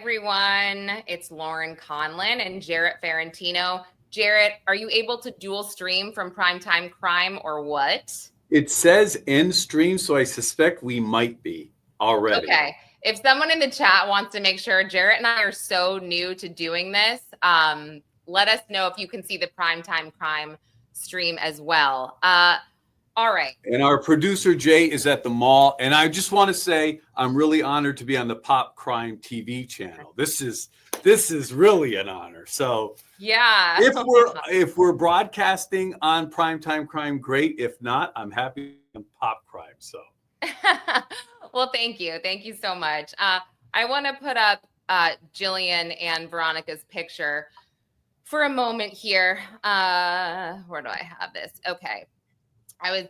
everyone. It's Lauren Conlin and Jarrett Ferrantino. Jarrett, are you able to dual stream from Primetime Crime or what? It says end stream, so I suspect we might be already. Okay. If someone in the chat wants to make sure, Jarrett and I are so new to doing this, let us know if you can see the Primetime Crime stream as well. All right. And our producer, Jay, is at the mall. And I just want to say I'm really honored to be on the PopCrimeTV channel. This is really an honor. So yeah, if we're broadcasting on Primetime Crime, great. If not, I'm happy on Pop Crime. So well, thank you. Thank you so much. I want to put up Jillian and Veronica's picture for a moment here. Where do I have this? Okay. I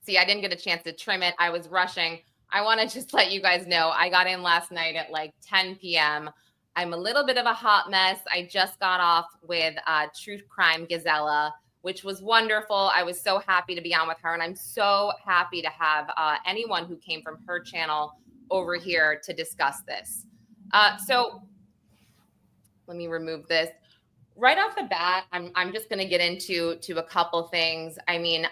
didn't get a chance to trim it. I was rushing. I want to just let you guys know, I got in last night at like 10 p.m. I'm a little bit of a hot mess. I just got off with True Crime Gazella, which was wonderful. I was so happy to be on with her. And I'm so happy to have anyone who came from her channel over here to discuss this. So let me remove this. Right off the bat, I'm just going to get into a couple things. I mean,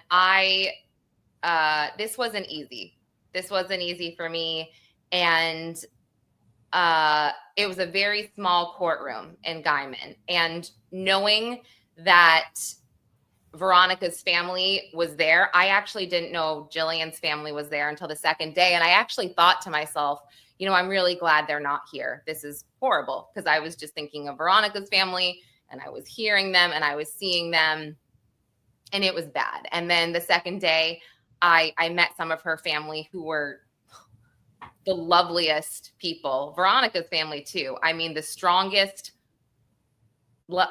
this wasn't easy. This wasn't easy for me. And it was a very small courtroom in Guyman. And knowing that Veronica's family was there, I actually didn't know Jillian's family was there until the second day. And I actually thought to myself, you know, I'm really glad they're not here. This is horrible, because I was just thinking of Veronica's family, and I was hearing them and I was seeing them, and it was bad. And then the second day, I met some of her family who were the loveliest people. Veronica's family too. I mean, the strongest. I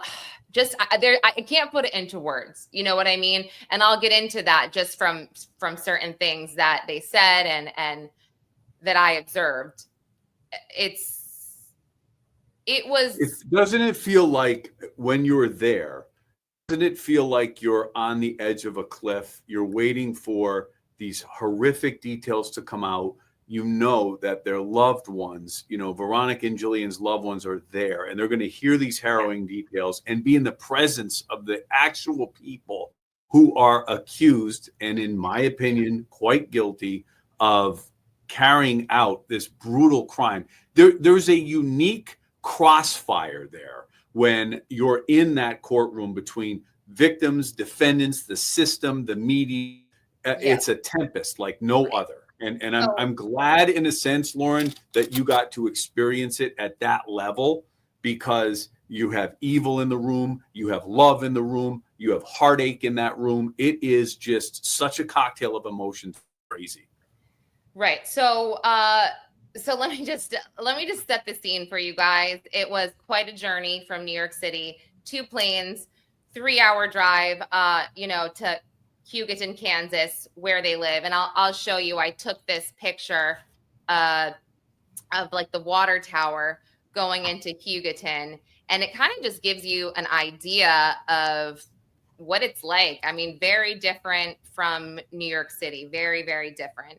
can't put it into words. You know what I mean? And I'll get into that just from certain things that they said and that I observed. Doesn't it feel like when you're there, doesn't it feel like you're on the edge of a cliff? You're waiting for these horrific details to come out. You know that their loved ones, you know, Veronica and Jillian's loved ones are there, and they're going to hear these harrowing details and be in the presence of the actual people who are accused, and in my opinion, quite guilty of carrying out this brutal crime. There's a unique crossfire there when you're in that courtroom between victims, defendants, the system, the media. It's a tempest like no other. And I'm glad, in a sense, Lauren, that you got to experience it at that level, because you have evil in the room, you have love in the room, you have heartache in that room. It is just such a cocktail of emotions. Crazy. Right. So let me just set the scene for you guys. It was quite a journey from New York City, 2 planes, 3-hour drive, to Hugoton, Kansas, where they live. And I'll show you. I took this picture of like the water tower going into Hugoton, and it kind of just gives you an idea of what it's like. I mean, very different from New York City. Very, very different.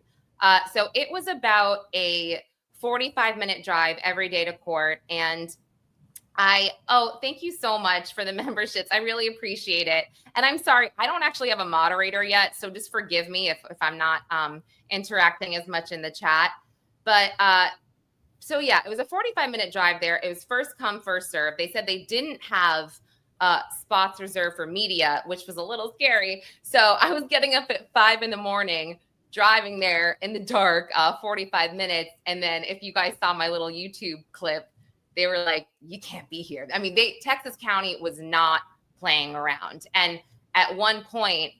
So it was about a 45-minute drive every day to court. And thank you so much for the memberships. I really appreciate it. And I'm sorry, I don't actually have a moderator yet, so just forgive me if I'm not interacting as much in the chat. But so yeah, it was a 45-minute drive there. It was first come, first serve. They said they didn't have spots reserved for media, which was a little scary. So I was getting up at 5 a.m, driving there in the dark, 45 minutes. And then if you guys saw my little YouTube clip, they were like, you can't be here. I mean, Texas County was not playing around. And at one point,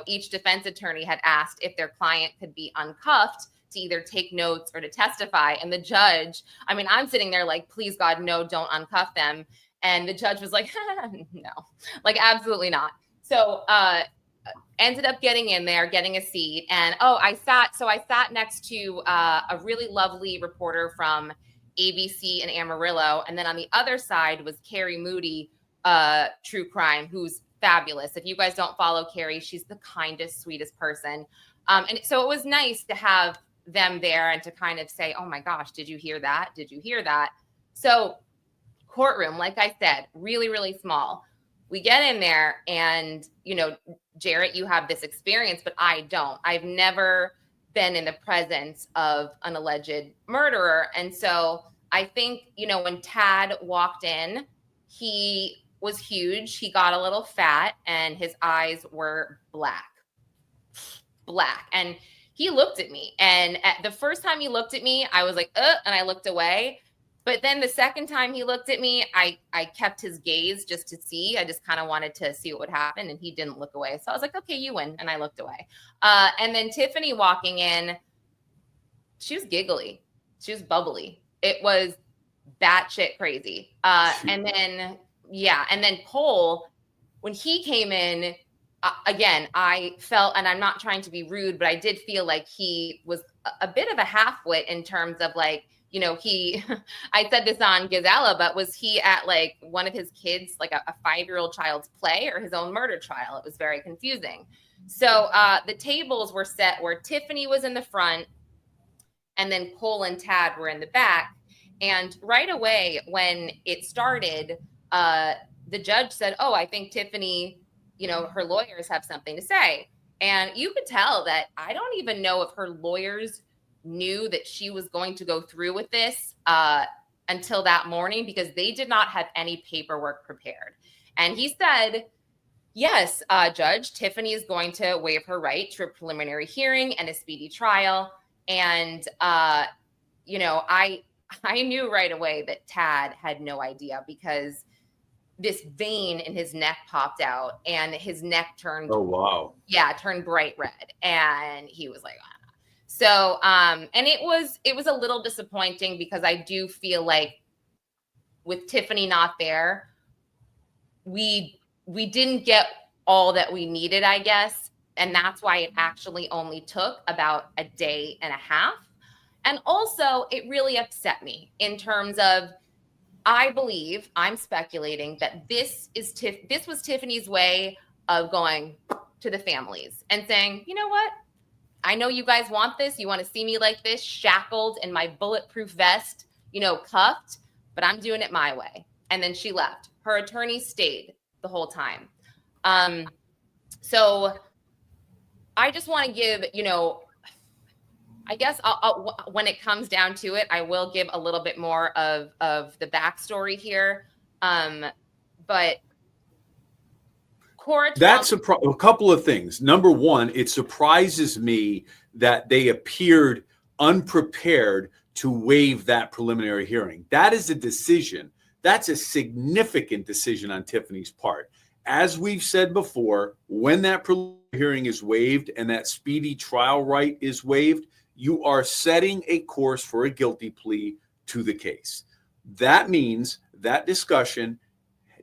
each defense attorney had asked if their client could be uncuffed to either take notes or to testify. And the judge, I mean, I'm sitting there like, please God, no, don't uncuff them. And the judge was like, no, like, absolutely not. So ended up getting in there, getting a seat. And I sat next to a really lovely reporter from ABC in Amarillo. And then on the other side was Carrie Moody, True Crime, who's fabulous. If you guys don't follow Carrie, she's the kindest, sweetest person. And so it was nice to have them there and to kind of say, oh my gosh, did you hear that? Did you hear that? So courtroom, like I said, really, really small. We get in there and, you know, Jarrett, you have this experience, but I don't. I've never been in the presence of an alleged murderer. And so I think, you know, when Tad walked in, he was huge. He got a little fat and his eyes were black. And he looked at me. And at the first time he looked at me, I was like, and I looked away. But then the second time he looked at me, I kept his gaze just to see. I just kind of wanted to see what would happen. And he didn't look away. So I was like, okay, you win. And I looked away. And then Tiffany walking in, she was giggly. She was bubbly. It was batshit crazy. And then Cole, when he came in, again, I felt, and I'm not trying to be rude, but I did feel like he was a bit of a half-wit in terms of like, you know, I said this on Gazella, but was he at like one of his kids, like a 5-year-old child's play or his own murder trial? It was very confusing. So the tables were set where Tiffany was in the front and then Cole and Tad were in the back. And right away when it started, the judge said, oh, I think Tiffany, you know, her lawyers have something to say. And you could tell that I don't even know if her lawyers knew that she was going to go through with this until that morning, because they did not have any paperwork prepared. And he said, yes, Judge, Tiffany is going to waive her right to a preliminary hearing and a speedy trial. And, you know, I knew right away that Tad had no idea, because this vein in his neck popped out and his neck turned. Oh, wow. Yeah, turned bright red. And he was like, ah. So, and it was a little disappointing, because I do feel like with Tiffany not there, we didn't get all that we needed, I guess. And that's why it actually only took about a day and a half. And also it really upset me in terms of, I believe, I'm speculating that this was Tiffany's way of going to the families and saying, you know what? I know you guys want this. You want to see me like this, shackled in my bulletproof vest, you know, cuffed, but I'm doing it my way. And then she left. Her attorney stayed the whole time. So I just want to give, you know, I guess when it comes down to it, I will give a little bit more of the backstory here. But that's a couple of things. Number one, it surprises me that they appeared unprepared to waive that preliminary hearing. That is a decision. That's a significant decision on Tiffany's part. As we've said before, when that preliminary hearing is waived and that speedy trial right is waived, you are setting a course for a guilty plea to the case. That means that discussion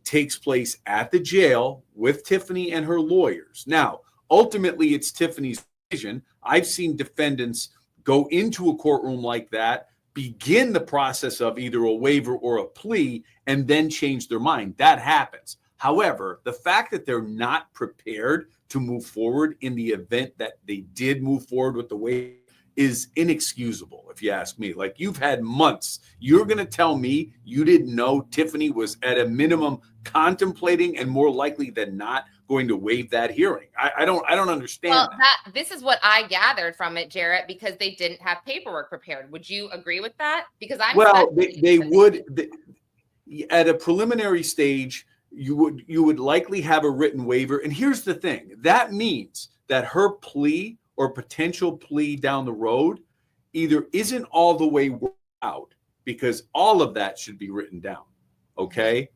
takes place at the jail with Tiffany and her lawyers. Now, ultimately, it's Tiffany's decision. I've seen defendants go into a courtroom like that, begin the process of either a waiver or a plea, and then change their mind. That happens. However, the fact that they're not prepared to move forward in the event that they did move forward with the waiver is inexcusable, if you ask me. Like, you've had months. You're going to tell me you didn't know Tiffany was at a minimum contemplating and more likely than not going to waive that hearing. I don't understand. Well, this is what I gathered from it, Jarrett, because they didn't have paperwork prepared. Would you agree with that? Because they would at a preliminary stage, you would likely have a written waiver. And here's the thing, that means that her plea or potential plea down the road either isn't all the way worked out, because all of that should be written down. Okay.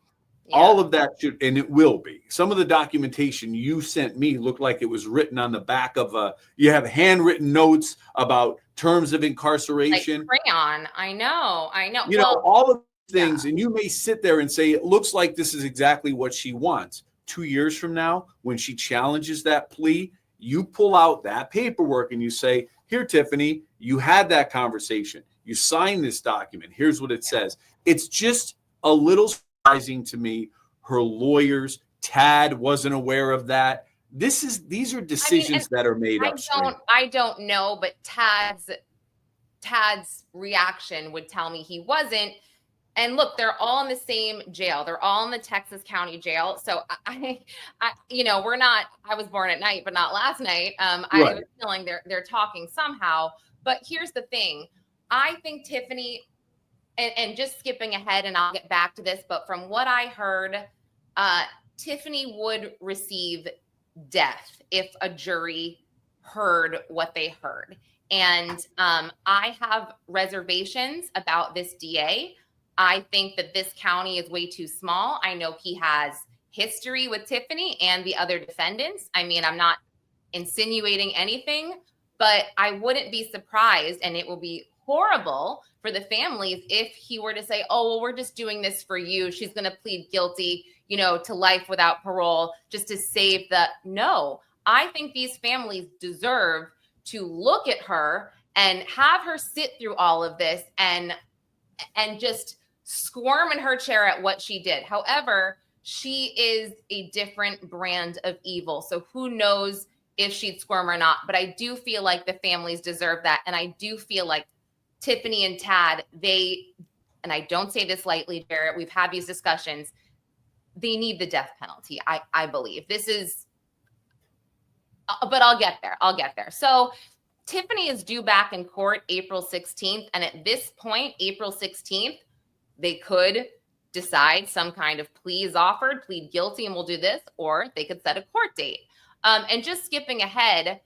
Yeah. All of that should, and it will be. Some of the documentation you sent me looked like it was written on the back of you have handwritten notes about terms of incarceration. Like crayon. I know. You know, all of things. Yeah. And you may sit there and say, it looks like this is exactly what she wants. 2 years from now, when she challenges that plea, you pull out that paperwork and you say, here, Tiffany, you had that conversation. You signed this document. Here's what it says. It's just a little surprising to me. Her lawyers, Tad wasn't aware of that. These are decisions that are made upstream. I don't know, but Tad's reaction would tell me he wasn't. And look, they're all in the same jail. They're all in the Texas County Jail. So I we're not. I was born at night, but not last night. I was feeling they're talking somehow. But here's the thing: I think Tiffany, and just skipping ahead, and I'll get back to this. But from what I heard, Tiffany would receive death if a jury heard what they heard. And I have reservations about this DA. I think that this county is way too small. I know he has history with Tiffany and the other defendants. I mean, I'm not insinuating anything, but I wouldn't be surprised, and it will be horrible for the families if he were to say, oh, well, we're just doing this for you. She's going to plead guilty, to life without parole just to save the. No, I think these families deserve to look at her and have her sit through all of this and just squirm in her chair at what she did. However, she is a different brand of evil. So who knows if she'd squirm or not. But I do feel like the families deserve that. And I do feel like Tiffany and Tad, and I don't say this lightly, Jarrett, we've had these discussions, they need the death penalty, I believe. This is, but I'll get there. So Tiffany is due back in court April 16th. And at this point, April 16th, they could decide some kind of plea is offered, plead guilty, and we'll do this, or they could set a court date. And just skipping ahead,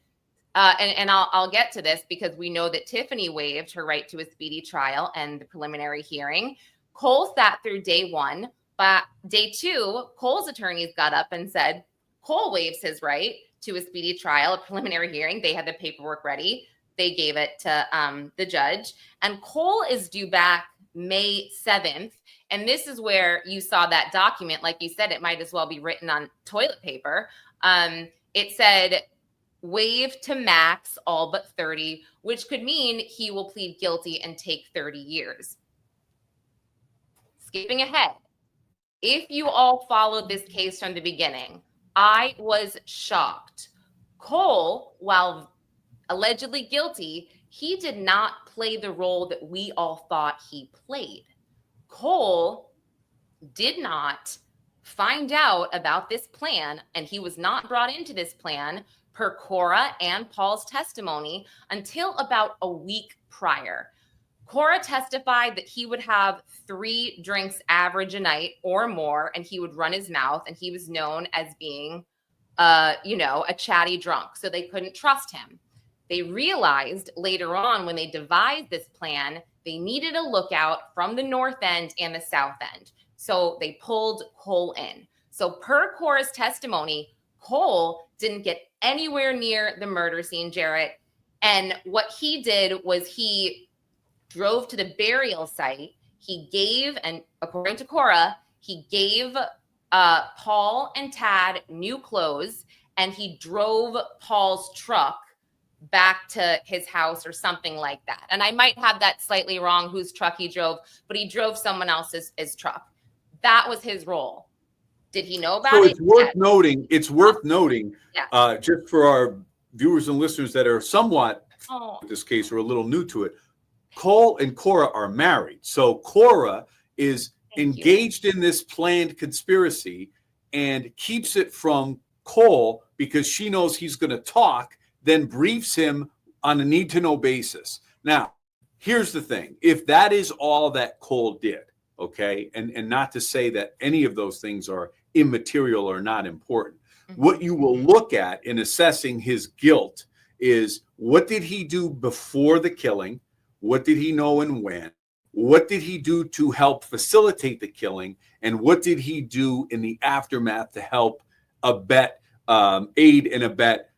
and I'll get to this because we know that Tiffany waived her right to a speedy trial and the preliminary hearing. Cole sat through day one, but day two, Cole's attorneys got up and said Cole waives his right to a speedy trial, a preliminary hearing. They had the paperwork ready. They gave it to the judge. And Cole is due back May 7th. And this is where you saw that document. Like you said, it might as well be written on toilet paper. It said, waive to max all but 30, which could mean he will plead guilty and take 30 years. Skipping ahead, if you all followed this case from the beginning, I was shocked. Cole, while allegedly guilty, he did not play the role that we all thought he played. Cole did not find out about this plan, and he was not brought into this plan per Cora and Paul's testimony until about a week prior. Cora testified that he would have 3 drinks average a night or more, and he would run his mouth, and he was known as being, a chatty drunk, so they couldn't trust him. They realized later on when they devised this plan, they needed a lookout from the north end and the south end. So they pulled Cole in. So per Cora's testimony, Cole didn't get anywhere near the murder scene, Jarrett. And what he did was he drove to the burial site. He gave, and according to Cora, he gave Paul and Tad new clothes, and he drove Paul's truck back to his house or something like that. And I might have that slightly wrong, whose truck he drove, but he drove someone else's truck. That was his role. Did he know about it? It's worth noting, yeah. Just for our viewers and listeners that are somewhat in this case or a little new to it, Cole and Cora are married. So Cora is engaged in this planned conspiracy and keeps it from Cole because she knows he's going to talk, then briefs him on a need-to-know basis. Now, here's the thing. If that is all that Cole did, okay, and not to say that any of those things are immaterial or not important, what you will look at in assessing his guilt is what did he do before the killing? What did he know and when? What did he do to help facilitate the killing? And what did he do in the aftermath to help aid and abet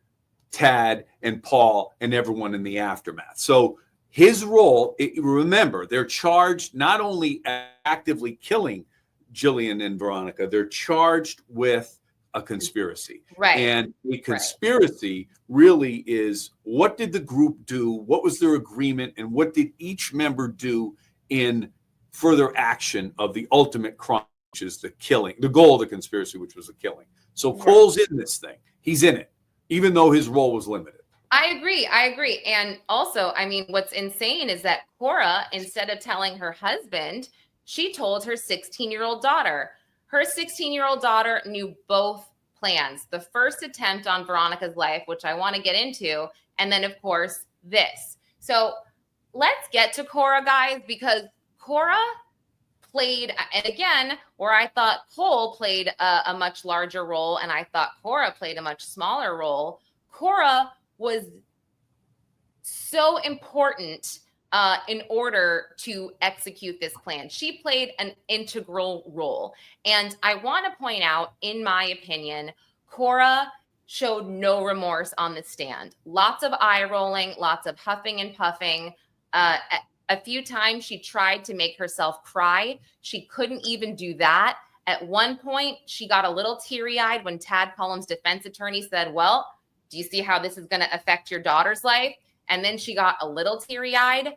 Tad and Paul and everyone in the aftermath? So his role, remember, they're charged not only actively killing Jillian and Veronica, they're charged with a conspiracy. Right. And a conspiracy really is, what did the group do? What was their agreement? And what did each member do in further action of the ultimate crime, which is the killing, the goal of the conspiracy, which was the killing. So Cole's in this thing. He's in it, even though his role was limited. I agree. And also, I mean, what's insane is that Cora, instead of telling her husband she told her 16-year-old daughter. Her 16-year-old daughter knew both plans. The first attempt on Veronica's life, which I want to get into, and then, of course, this. So let's get to Cora, guys, because Cora played, and again, where I thought Cole played a much larger role and I thought Cora played a much smaller role, Cora was so important in order to execute this plan. She played an integral role. And I want to point out, in my opinion, Cora showed no remorse on the stand. Lots of eye rolling, lots of huffing and puffing. A few times she tried to make herself cry. She couldn't even do that. At one point, she got a little teary-eyed when Tad Cullum's defense attorney said, well, do you see how this is going to affect your daughter's life? And then she got a little teary-eyed.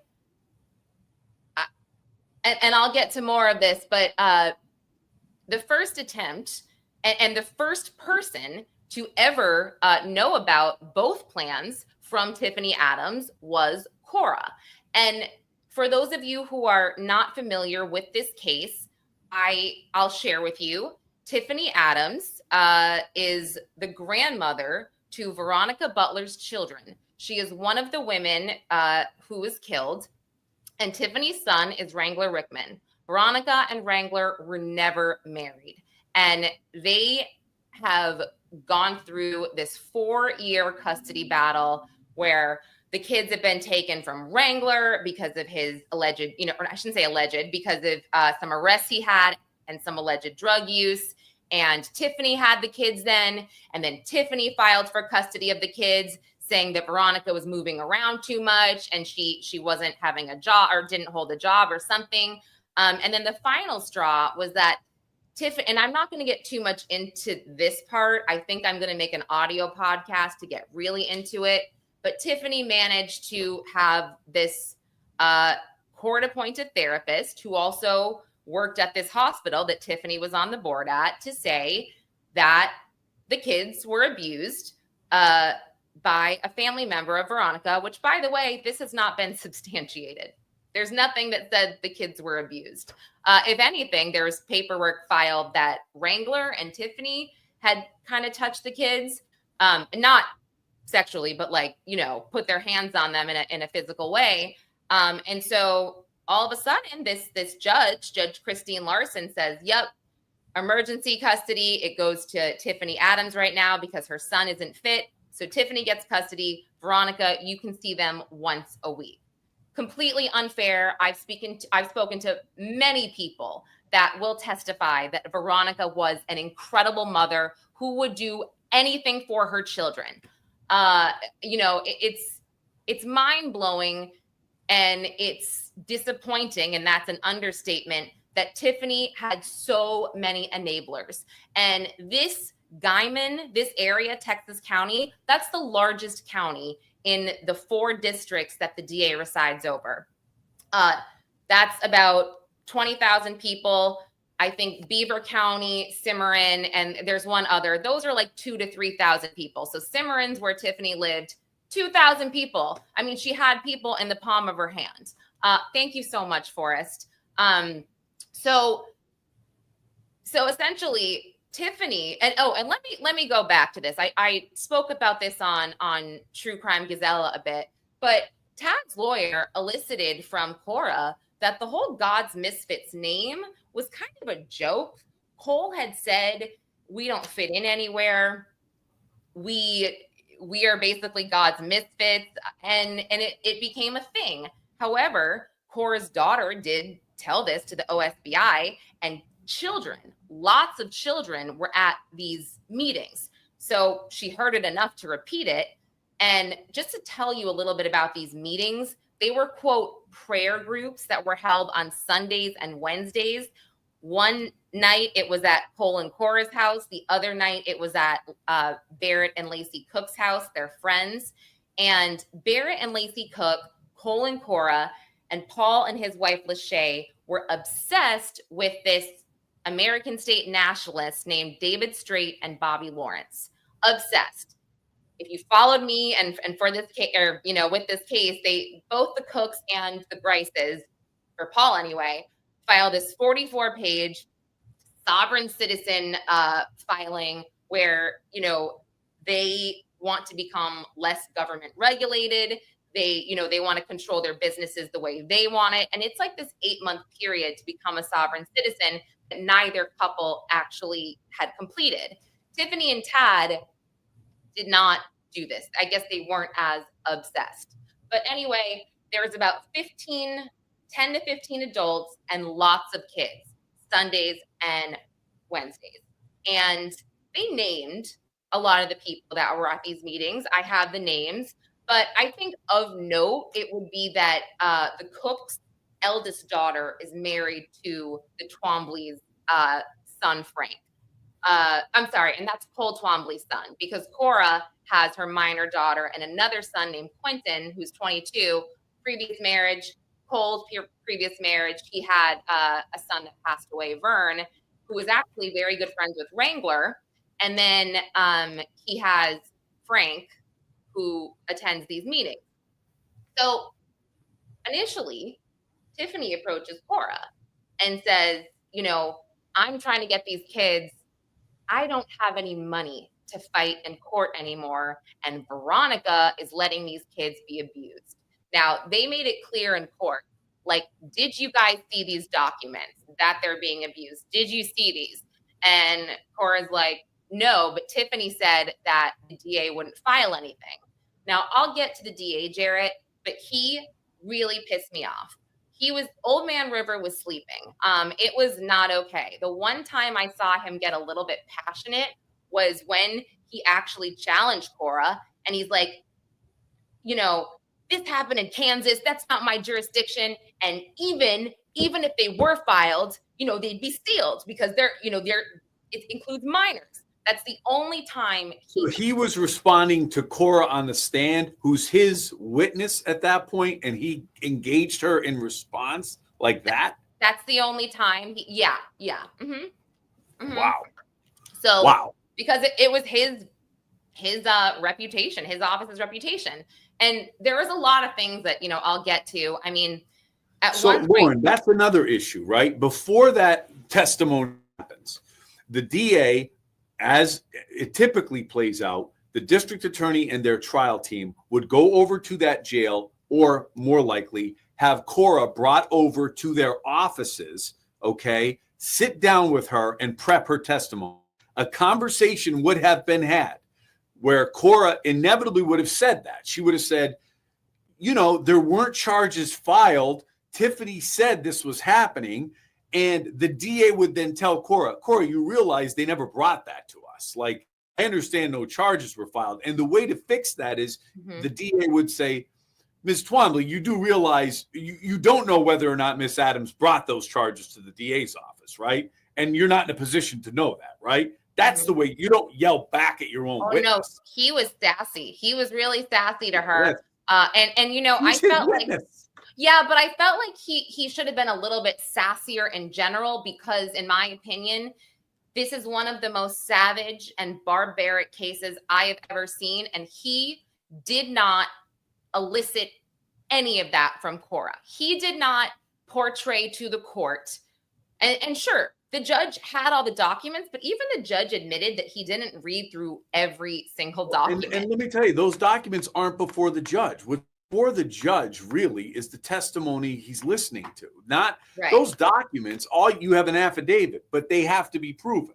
And I'll get to more of this, but the first attempt and the first person to ever know about both plans from Tiffany Adams was Cora. And for those of you who are not familiar with this case, I'll share with you. Tiffany Adams is the grandmother to Veronica Butler's children. She is one of the women who was killed, and Tiffany's son is Wrangler Rickman. Veronica and Wrangler were never married, and they have gone through this 4-year custody battle where the kids have been taken from Wrangler because of his alleged, or I shouldn't say alleged, because of some arrests he had and some alleged drug use. And Tiffany had the kids then, and then Tiffany filed for custody of the kids, saying that Veronica was moving around too much and she wasn't having a job or didn't hold a job or something. And then the final straw was that Tiffany, and I'm not going to get too much into this part. I think I'm going to make an audio podcast to get really into it. But Tiffany managed to have this court-appointed therapist who also worked at this hospital that Tiffany was on the board at to say that the kids were abused by a family member of Veronica, which, by the way, this has not been substantiated. There's nothing that said the kids were abused. If anything, there was paperwork filed that Wrangler and Tiffany had kind of touched the kids, not sexually, but put their hands on them in a physical way. And so all of a sudden, this Judge Christine Larson says, yep, emergency custody. It goes to Tiffany Adams right now because her son isn't fit. So Tiffany gets custody. Veronica, you can see them once a week. Completely unfair. I've spoken to many people that will testify that Veronica was an incredible mother who would do anything for her children. It's mind-blowing and it's disappointing, and that's an understatement, that Tiffany had so many enablers. And this Guyman, this area, Texas County, that's the largest county in the 4 districts that the DA resides over. That's about 20,000 people. I think Beaver County, Cimarron, and there's one other. Those are like 2,000 to 3,000 people. So Cimarron's where Tiffany lived, 2,000 people. I mean, she had people in the palm of her hand. Thank you so much, Forrest. So essentially, Tiffany, and let me go back to this. I spoke about this on True Crime Gazella a bit, but Tad's lawyer elicited from Cora that the whole God's Misfits name was kind of a joke. Cole had said, we don't fit in anywhere. We are basically God's Misfits, and it became a thing. However, Cora's daughter did tell this to the OSBI, and children, lots of children were at these meetings. So she heard it enough to repeat it. And just to tell you a little bit about these meetings, they were, quote, prayer groups that were held on Sundays and Wednesdays. One night it was at Cole and Cora's house. The other night it was at Barrett and Lacey Cook's house, their friends. And Barrett and Lacey Cook, Cole and Cora, and Paul and his wife Lachey were obsessed with this American state nationalist named David Straight and Bobby Lawrence. Obsessed. If you followed me and for this case, or with this case, they both the Cooks and the Bryces, or Paul anyway, file this 44-page sovereign citizen filing where, you know, they want to become less government regulated. They, you know, they want to control their businesses the way they want it. And it's like this 8-month period to become a sovereign citizen that neither couple actually had completed. Tiffany and Tad did not do this. I guess they weren't as obsessed. But anyway, there was about 10 to 15 adults and lots of kids, Sundays and Wednesdays. And they named a lot of the people that were at these meetings. I have the names, but I think of note, it would be that the cook's eldest daughter is married to the Twombly's son, Frank. I'm sorry, and that's Cole Twombly's son, because Cora has her minor daughter and another son named Quentin, who's 22, previous marriage. Cole's previous marriage, he had a son that passed away, Vern, who was actually very good friends with Wrangler. And then he has Frank, who attends these meetings. So initially, Tiffany approaches Cora and says, you know, I'm trying to get these kids. I don't have any money to fight in court anymore. And Veronica is letting these kids be abused. Now, they made it clear in court, like, did you guys see these documents that they're being abused? Did you see these? And Cora's like, no, but Tiffany said that the DA wouldn't file anything. Now, I'll get to the DA, Jarrett, but he really pissed me off. Old Man River was sleeping. It was not okay. The one time I saw him get a little bit passionate was when he actually challenged Cora, and he's like, you know, this happened in Kansas. That's not my jurisdiction. And even if they were filed, you know, they'd be sealed because it includes minors. That's the only time he was responding to Cora on the stand, who's his witness at that point, and he engaged her in response like that. That's the only time. Yeah. Mm-hmm. Mm-hmm. Wow. So wow, because it was his reputation, his office's reputation, and there was a lot of things that, you know, I'll get to. I mean, Lauren, that's another issue, right? Before that testimony happens, the DA, as it typically plays out, the district attorney and their trial team would go over to that jail, or more likely have Cora brought over to their offices, okay, sit down with her and prep her testimony. A conversation would have been had where Cora inevitably would have said that. She would have said, you know, there weren't charges filed. Tiffany said this was happening. And the DA would then tell Cora, you realize they never brought that to us. Like, I understand no charges were filed. And the way to fix that is the DA would say, Ms. Twombly, you do realize you don't know whether or not Ms. Adams brought those charges to the DA's office, right? And you're not in a position to know that, right? That's the way. You don't yell back at your own witness. No, he was sassy. He was really sassy to her. Yes. And you know, I felt like, yeah, but I felt like he should have been a little bit sassier in general, because in my opinion, this is one of the most savage and barbaric cases I have ever seen. And he did not elicit any of that from Cora. He did not portray to the court. And sure, the judge had all the documents, but even the judge admitted that he didn't read through every single document. And let me tell you, those documents aren't before the judge. What before the judge really is the testimony he's listening to, not right. Those documents. All you have an affidavit, but they have to be proven.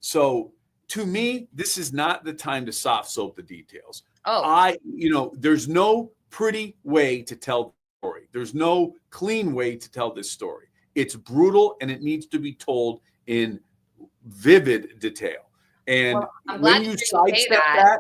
So to me, this is not the time to soft soap the details. There's no pretty way to tell the story. There's no clean way to tell this story. It's brutal, and it needs to be told in vivid detail. And when you sidestep that,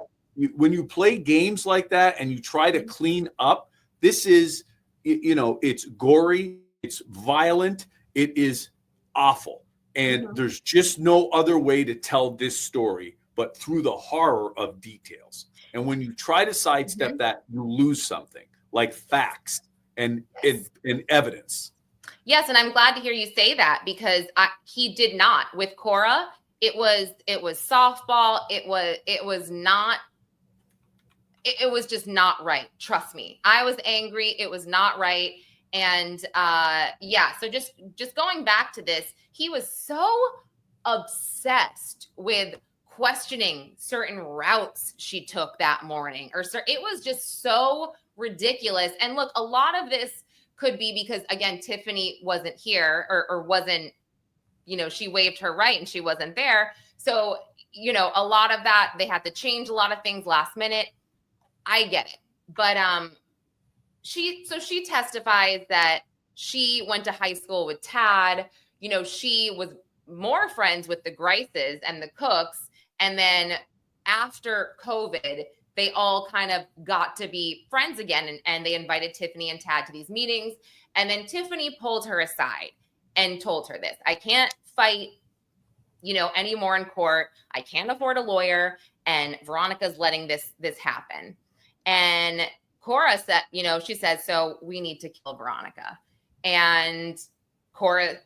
when you play games like that and you try to clean up, this is, it's gory, it's violent, it is awful. And there's just no other way to tell this story but through the horror of details. And when you try to sidestep that, you lose something like facts and evidence. Yes, and I'm glad to hear you say that, because he did not with Cora. It was softball. It was just not right. Trust me. I was angry. It was not right. And yeah, so just going back to this, he was so obsessed with questioning certain routes she took that morning, or it was just so ridiculous. And look, a lot of this could be because, again, Tiffany wasn't here, or wasn't, you know, she waived her right and she wasn't there. So, you know, a lot of that, they had to change a lot of things last minute. I get it. But she testifies that she went to high school with Tad. You know, she was more friends with the Grices and the Cooks. And then after COVID, they all kind of got to be friends again. And they invited Tiffany and Tad to these meetings. And then Tiffany pulled her aside and told her this: I can't fight, you know, anymore in court. I can't afford a lawyer. And Veronica's letting this happen. And Cora said, you know, she said, so we need to kill Veronica. And Cora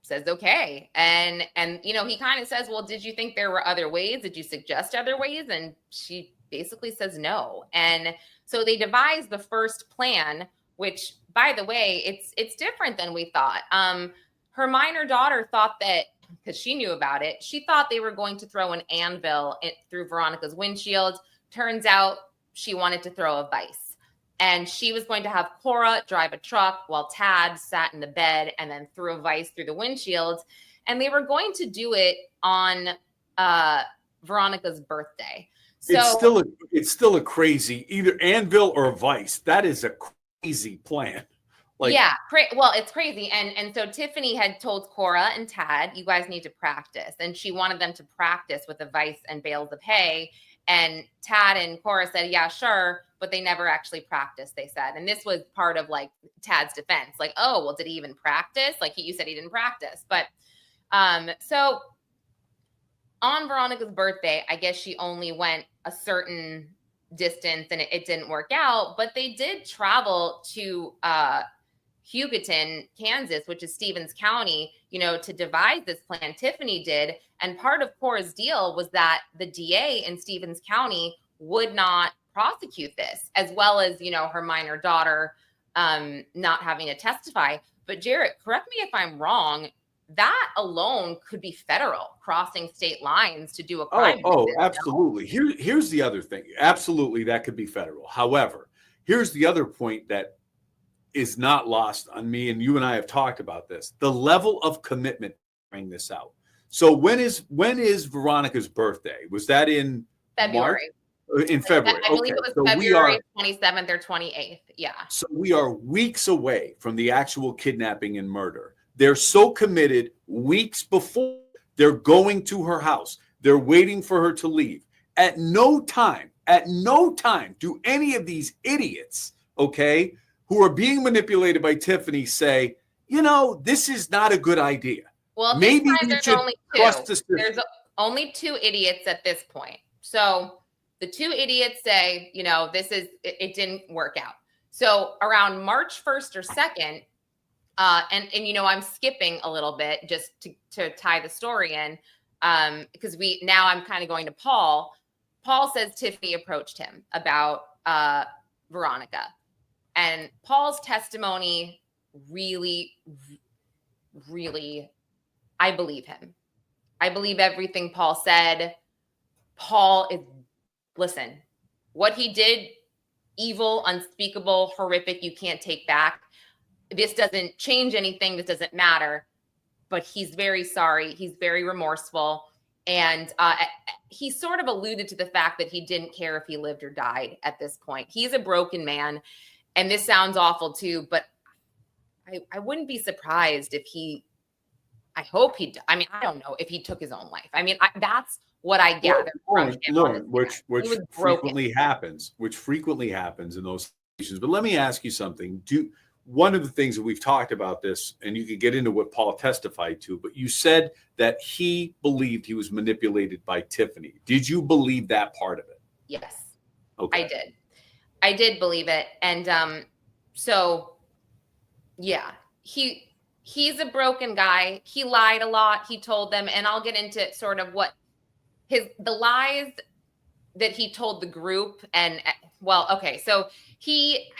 says, okay. And, you know, he kind of says, well, did you think there were other ways? Did you suggest other ways? And she basically says no. And so they devised the first plan, which, by the way, it's different than we thought. Her minor daughter thought that, because she knew about it, she thought they were going to throw an anvil through Veronica's windshield. Turns out she wanted to throw a vice. And she was going to have Cora drive a truck while Tad sat in the bed and then threw a vice through the windshield. And they were going to do it on Veronica's birthday. So it's still a crazy, either anvil or vice. That is a crazy plan. Like, yeah, well, it's crazy. And so Tiffany had told Cora and Tad, you guys need to practice. And she wanted them to practice with a vice and bales of hay. And Tad and Cora said, yeah, sure. But they never actually practiced, they said. And this was part of like Tad's defense. Like, oh, well, did he even practice? Like, you said he didn't practice. But so on Veronica's birthday, I guess she only went a certain distance and it didn't work out. But they did travel to Hugoton, Kansas, which is Stevens County, you know, to devise this plan. Tiffany did. And part of Cora's deal was that the DA in Stevens County would not prosecute this, as well as, you know, her minor daughter not having to testify. But Jarrett, correct me if I'm wrong, that alone could be federal, crossing state lines to do a crime. Oh, absolutely. Here's the other thing. Absolutely, that could be federal. However, here's the other point that is not lost on me, and you and I have talked about this: the level of commitment to bring this out. So when is Veronica's birthday? Was that in February? March? In February. I believe it was so February 27th or 28th. Yeah. So we are weeks away from the actual kidnapping and murder. They're so committed. Weeks before, they're going to her house. They're waiting for her to leave. At no time do any of these idiots, okay, who are being manipulated by Tiffany say, you know, this is not a good idea. Well, maybe there's only two. There's only two idiots at this point. So the two idiots say, you know, it didn't work out. So around March 1st or 2nd, and you know, I'm skipping a little bit just to tie the story in, because I'm kind of going to Paul. Paul says Tiffany approached him about Veronica. And Paul's testimony really, really, I believe him. I believe everything Paul said. Listen, what he did, evil, unspeakable, horrific, you can't take back. This doesn't change anything. This doesn't matter. But he's very sorry. He's very remorseful. And he sort of alluded to the fact that he didn't care if he lived or died at this point. He's a broken man. And this sounds awful too, but I wouldn't be surprised if I don't know if he took his own life. I mean, that's what I gather from him. Which frequently happens in those situations. But let me ask you something. One of the things that we've talked about this, and you could get into what Paul testified to, but you said that he believed he was manipulated by Tiffany. Did you believe that part of it? Yes, okay. I did believe it. And so, yeah, he's a broken guy. He lied a lot. He told them, and I'll get into sort of what the lies that he told the group. And well, okay, so he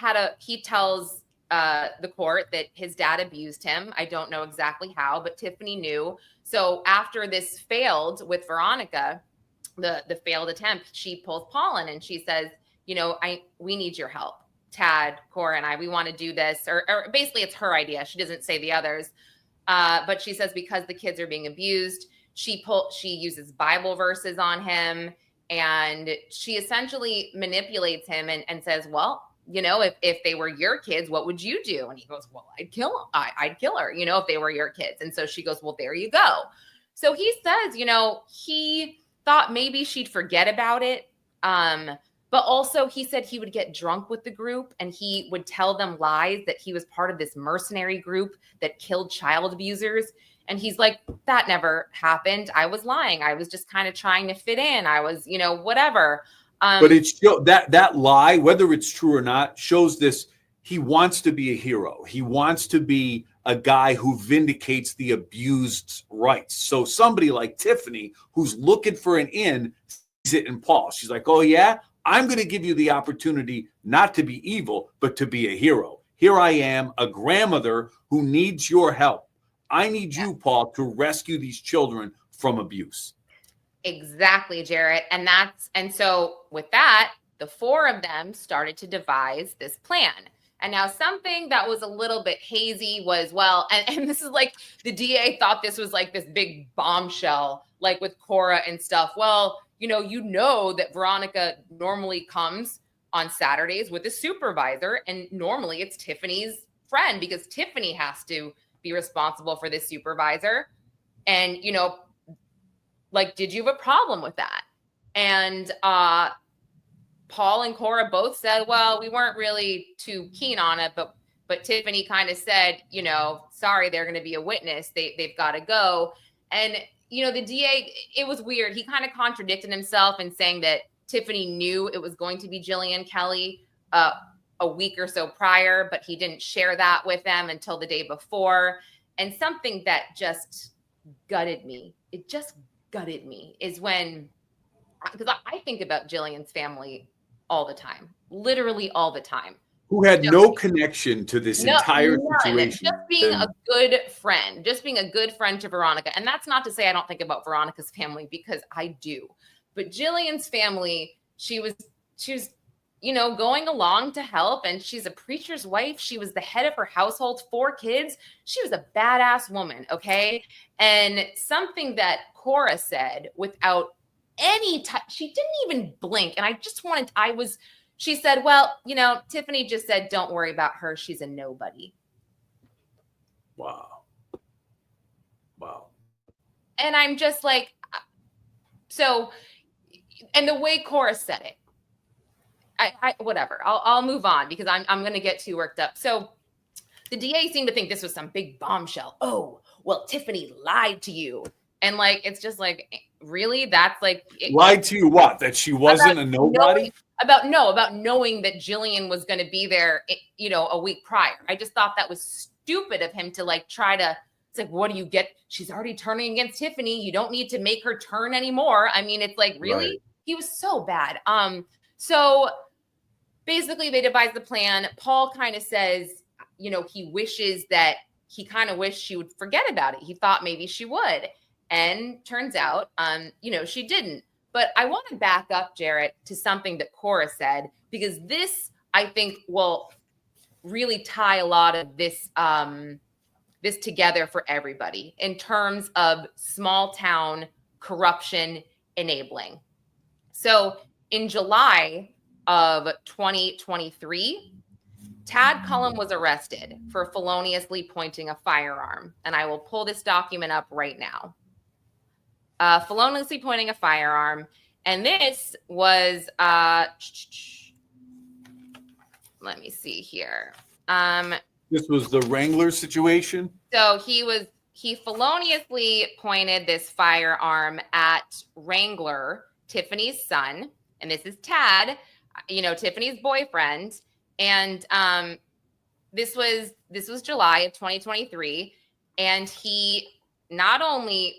tells the court that his dad abused him. I don't know exactly how, but Tiffany knew. So after this failed with Veronica, the failed attempt, she pulls Paul in and she says, we need your help. Tad, Cora, and I, we want to do this, or basically it's her idea. She doesn't say the others, but she says because the kids are being abused, she uses Bible verses on him, and she essentially manipulates him and says, well, if they were your kids, what would you do? And he goes, well, I'd kill them. I'd kill her, if they were your kids. And so she goes, well, there you go. So he says, he thought maybe she'd forget about it. But also he said he would get drunk with the group and he would tell them lies that he was part of this mercenary group that killed child abusers. And he's like, that never happened. I was lying. I was just kind of trying to fit in. I was, whatever. But it's that lie, whether it's true or not, shows this. He wants to be a hero. He wants to be a guy who vindicates the abused's rights. So somebody like Tiffany, who's looking for an in, sees it in Paul. She's like, oh yeah, I'm going to give you the opportunity not to be evil, but to be a hero. Here I am, a grandmother who needs your help. I need you, Paul, to rescue these children from abuse. Exactly, Jarrett. And so with that, the four of them started to devise this plan. And now something that was a little bit hazy was, and this is like the DA thought this was like this big bombshell, like with Cora and stuff. Well, that Veronica normally comes on Saturdays with a supervisor, and normally it's Tiffany's friend because Tiffany has to be responsible for this supervisor. And, did you have a problem with that? And Paul and Cora both said, well, we weren't really too keen on it, but Tiffany kind of said, sorry, they're going to be a witness. They've got to go. And, the DA, it was weird. He kind of contradicted himself in saying that Tiffany knew it was going to be Jillian Kelley a week or so prior, but he didn't share that with them until the day before. And something that just gutted me, is when, because I think about Jillian's family all the time, literally all the time. Who had no connection to this entire situation. Just being a good friend, to Veronica. And that's not to say I don't think about Veronica's family, because I do. But Jillian's family, she was going along to help, and she's a preacher's wife. She was the head of her household, 4 kids. She was a badass woman, okay? And something that Cora said without any touch, she didn't even blink. And she said, well, Tiffany just said, don't worry about her. She's a nobody. Wow. And I'm just like, so, and the way Cora said it, whatever, I'll move on because I'm going to get too worked up. So the DA seemed to think this was some big bombshell. Oh, well, Tiffany lied to you. And it's just like, really? That's like. Lied to you what? That she wasn't a nobody? About knowing that Jillian was going to be there, a week prior. I just thought that was stupid of him to try to, it's like, what do you get? She's already turning against Tiffany. You don't need to make her turn anymore. I mean, it's like, really? Right. He was so bad. So basically they devised the plan. Paul kind of says, he wishes that he kind of wished she would forget about it. He thought maybe she would. And turns out, she didn't. But I want to back up, Jarrett, to something that Cora said, because this, I think, will really tie a lot of this this together for everybody in terms of small town corruption enabling. So in July of 2023, Tad Cullum was arrested for feloniously pointing a firearm. And I will pull this document up right now. Feloniously pointing a firearm. And this was, let me see here. This was the Wrangler situation? So he feloniously pointed this firearm at Wrangler, Tiffany's son. And this is Tad, Tiffany's boyfriend. And this was July of 2023. And he not only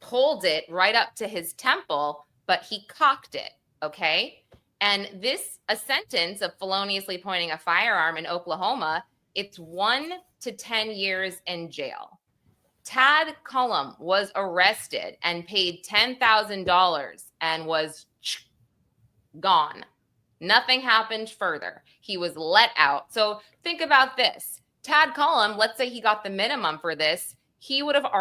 pulled it right up to his temple, but he cocked it. Okay. And a sentence of feloniously pointing a firearm in Oklahoma It's 1 to 10 years in jail. Tad Cullum was arrested and paid $10,000 and was gone. Nothing happened further. He was let out. So think about this. Tad Cullum, let's say he got the minimum for this, he would have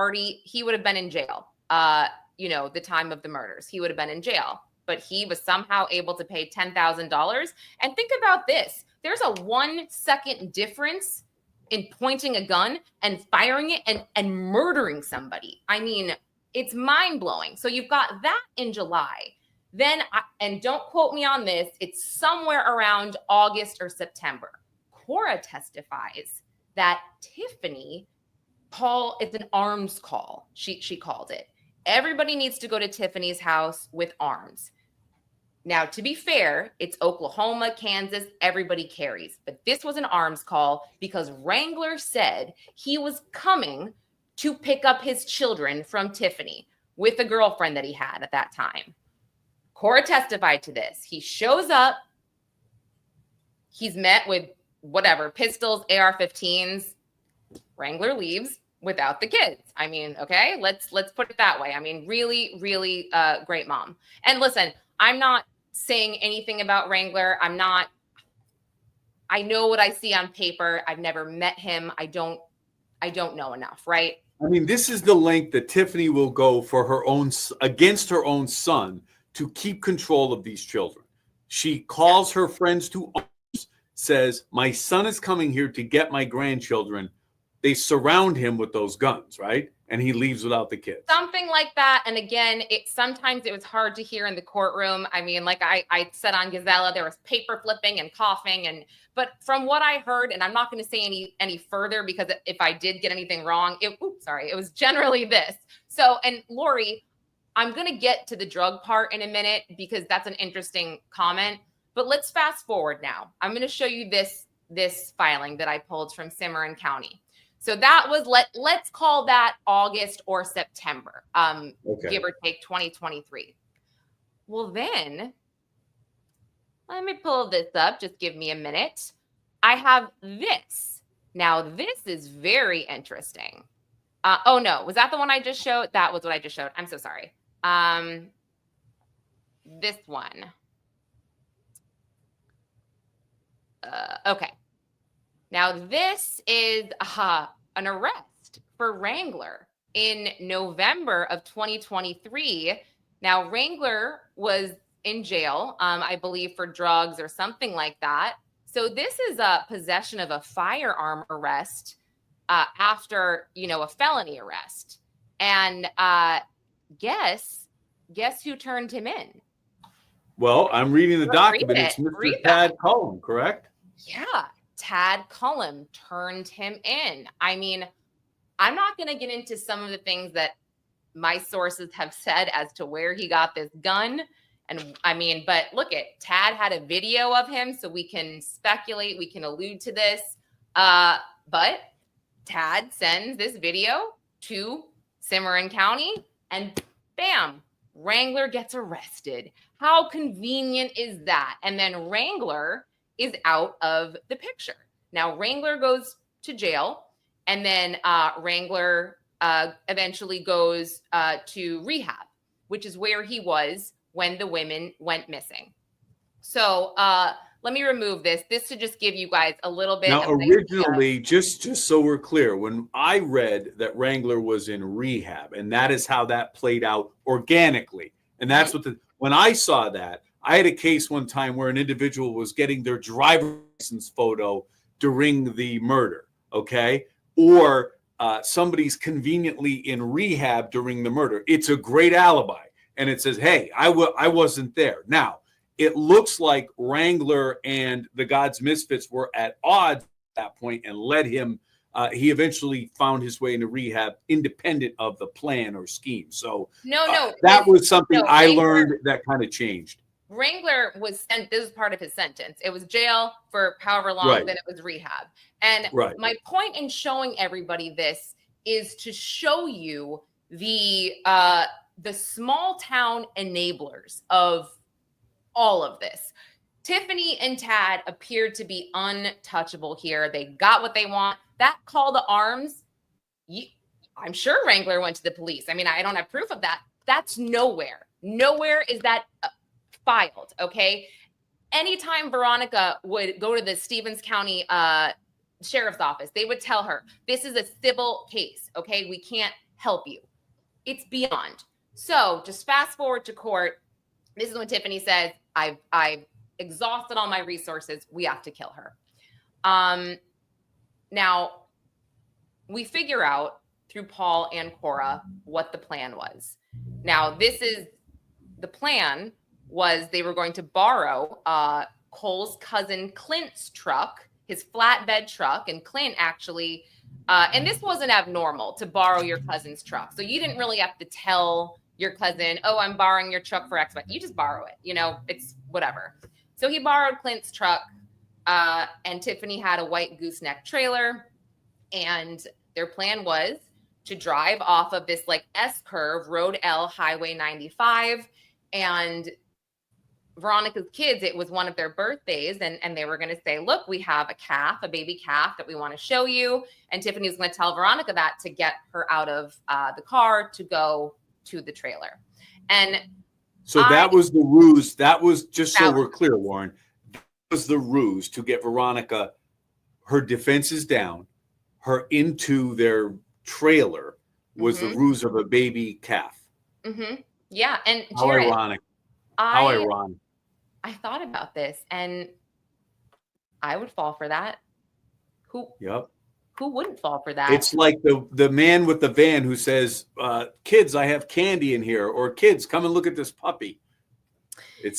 been in jail. The time of the murders, he would have been in jail, but he was somehow able to pay $10,000. And think about this. There's a 1 second difference in pointing a gun and firing it and murdering somebody. I mean, it's mind blowing. So you've got that in July. Then, and don't quote me on this, it's somewhere around August or September. Cora testifies that Tiffany it's an arms call. She called it. Everybody needs to go to Tiffany's house with arms. Now, to be fair, it's Oklahoma, Kansas, everybody carries. But this was an arms call because Wrangler said he was coming to pick up his children from Tiffany with a girlfriend that he had at that time. Cora testified to this. He shows up. He's met with whatever, pistols, AR-15s. Wrangler leaves without the kids. I mean, okay, let's put it that way. I mean, really, really great mom. And listen, I'm not saying anything about Wrangler. I know what I see on paper. I've never met him. I don't know enough, right? I mean, this is the length that Tiffany will go for against her own son to keep control of these children. She calls her friends to arms, says, my son is coming here to get my grandchildren. They surround him with those guns, right? And he leaves without the kids. Something like that. And again, sometimes it was hard to hear in the courtroom. I mean, like I said on Gazella, there was paper flipping and coughing. But from what I heard, and I'm not going to say any further because if I did get anything wrong, it was generally this. So, and Lori, I'm going to get to the drug part in a minute because that's an interesting comment. But let's fast forward now. I'm going to show you this filing that I pulled from Cimarron County. So that was, let's call that August or September, give or take 2023. Well, then let me pull this up. Just give me a minute. I have this. Now, this is very interesting. Oh, no. Was that the one I just showed? That was what I just showed. I'm so sorry. This one. Okay. Now, this is an arrest for Wrangler in November of 2023. Now, Wrangler was in jail, I believe, for drugs or something like that. So this is a possession of a firearm arrest after, a felony arrest. And guess who turned him in? Well, I'm reading the document. It's Mr. Tad Cullum, correct? Yeah. Tad Cullum turned him in. I mean, I'm not going to get into some of the things that my sources have said as to where he got this gun. And I mean, but look Tad had a video of him, so we can speculate, we can allude to this. But Tad sends this video to Cimarron County and bam, Wrangler gets arrested. How convenient is that? And then Wrangler is out of the picture. Now, Wrangler goes to jail, and then Wrangler eventually goes to rehab, which is where he was when the women went missing. So let me remove this to just give you guys a little bit. Now, originally, just so we're clear, when I read that Wrangler was in rehab, and that is how that played out organically, and that's when I saw that, I had a case one time where an individual was getting their driver's license photo during the murder, okay? Or somebody's conveniently in rehab during the murder. It's a great alibi. And it says, hey, I wasn't there. Now, it looks like Wrangler and the God's Misfits were at odds at that point and led him. He eventually found his way into rehab independent of the plan or scheme. So that was something I learned that kind of changed. Wrangler was sent, this is part of his sentence. It was jail for however long, then it was rehab. And my point in showing everybody this is to show you the small town enablers of all of this. Tiffany and Tad appeared to be untouchable here. They got what they want. That call to arms, I'm sure Wrangler went to the police. I mean, I don't have proof of that. That's nowhere. Nowhere is that filed, okay? Anytime Veronica would go to the Stevens County Sheriff's Office, they would tell her, this is a civil case, okay? We can't help you. It's beyond. So just fast forward to court. This is when Tiffany says, I've exhausted all my resources. We have to kill her. Now, we figure out through Paul and Cora what the plan was. Now, the plan was they were going to borrow Cole's cousin Clint's truck, his flatbed truck, and Clint actually, and this wasn't abnormal to borrow your cousin's truck. So you didn't really have to tell your cousin, oh, I'm borrowing your truck for X, but you just borrow it. You know, it's whatever. So he borrowed Clint's truck, and Tiffany had a white gooseneck trailer, and their plan was to drive off of this like S-curve, Road L, Highway 95, and Veronica's kids, it was one of their birthdays, and they were going to say, look, we have a baby calf that we want to show you, and Tiffany was going to tell Veronica that to get her out of the car to go to the trailer. And so that was the ruse. That was, just so we're clear, Lauren, that was the ruse to get Veronica, her defenses down, her into their trailer was the ruse of a baby calf. Yeah. And how Jarrett, ironic. How ironic. I thought about this, and I would fall for that. Who wouldn't fall for that? It's like the man with the van who says, kids, I have candy in here, or kids, come and look at this puppy. It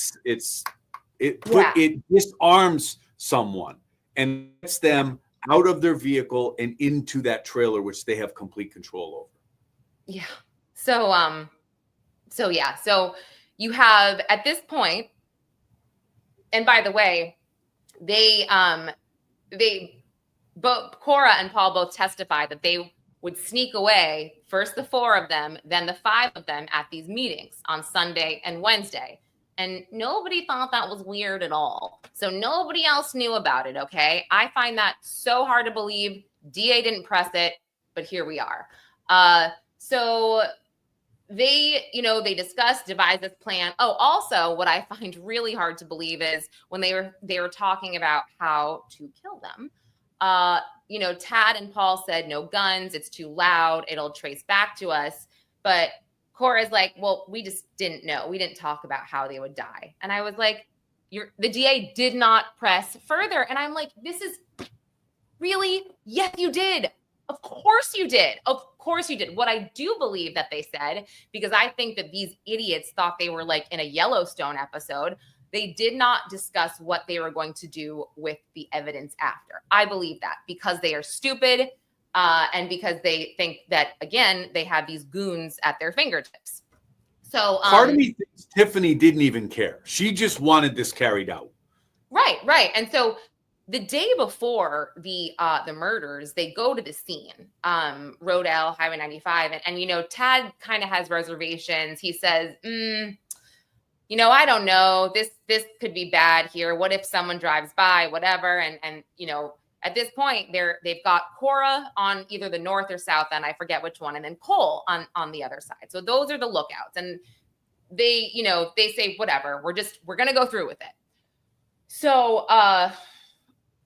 disarms someone and gets them out of their vehicle and into that trailer, which they have complete control over. Yeah. So you have at this point, and by the way, they both Cora and Paul both testified that they would sneak away, first the 4 of them, then the 5 of them at these meetings on Sunday and Wednesday. And nobody thought that was weird at all. So nobody else knew about it, okay? I find that so hard to believe. DA didn't press it, but here we are. So they discussed, devised this plan. Oh, also, what I find really hard to believe is when they were talking about how to kill them, Tad and Paul said, no guns, it's too loud, it'll trace back to us. But Cora's like, well, we just didn't know. We didn't talk about how they would die. And I was like, the DA did not press further. And I'm like, this is really, yes, you did. Of course you did. Of course you did. What I do believe that they said, because I think that these idiots thought they were like in a Yellowstone episode, they did not discuss what they were going to do with the evidence after. I believe that because they are stupid and because they think that, again, they have these goons at their fingertips. So part of me thinks Tiffany didn't even care. She just wanted this carried out. Right. And so the day before the murders, they go to the scene, Road L, Highway 95. And Tad kind of has reservations. He says, I don't know, this could be bad here. What if someone drives by, whatever. And at this point they've got Cora on either the north or south end, I forget which one, and then Cole on the other side. So those are the lookouts. And they say, whatever, we're going to go through with it. So,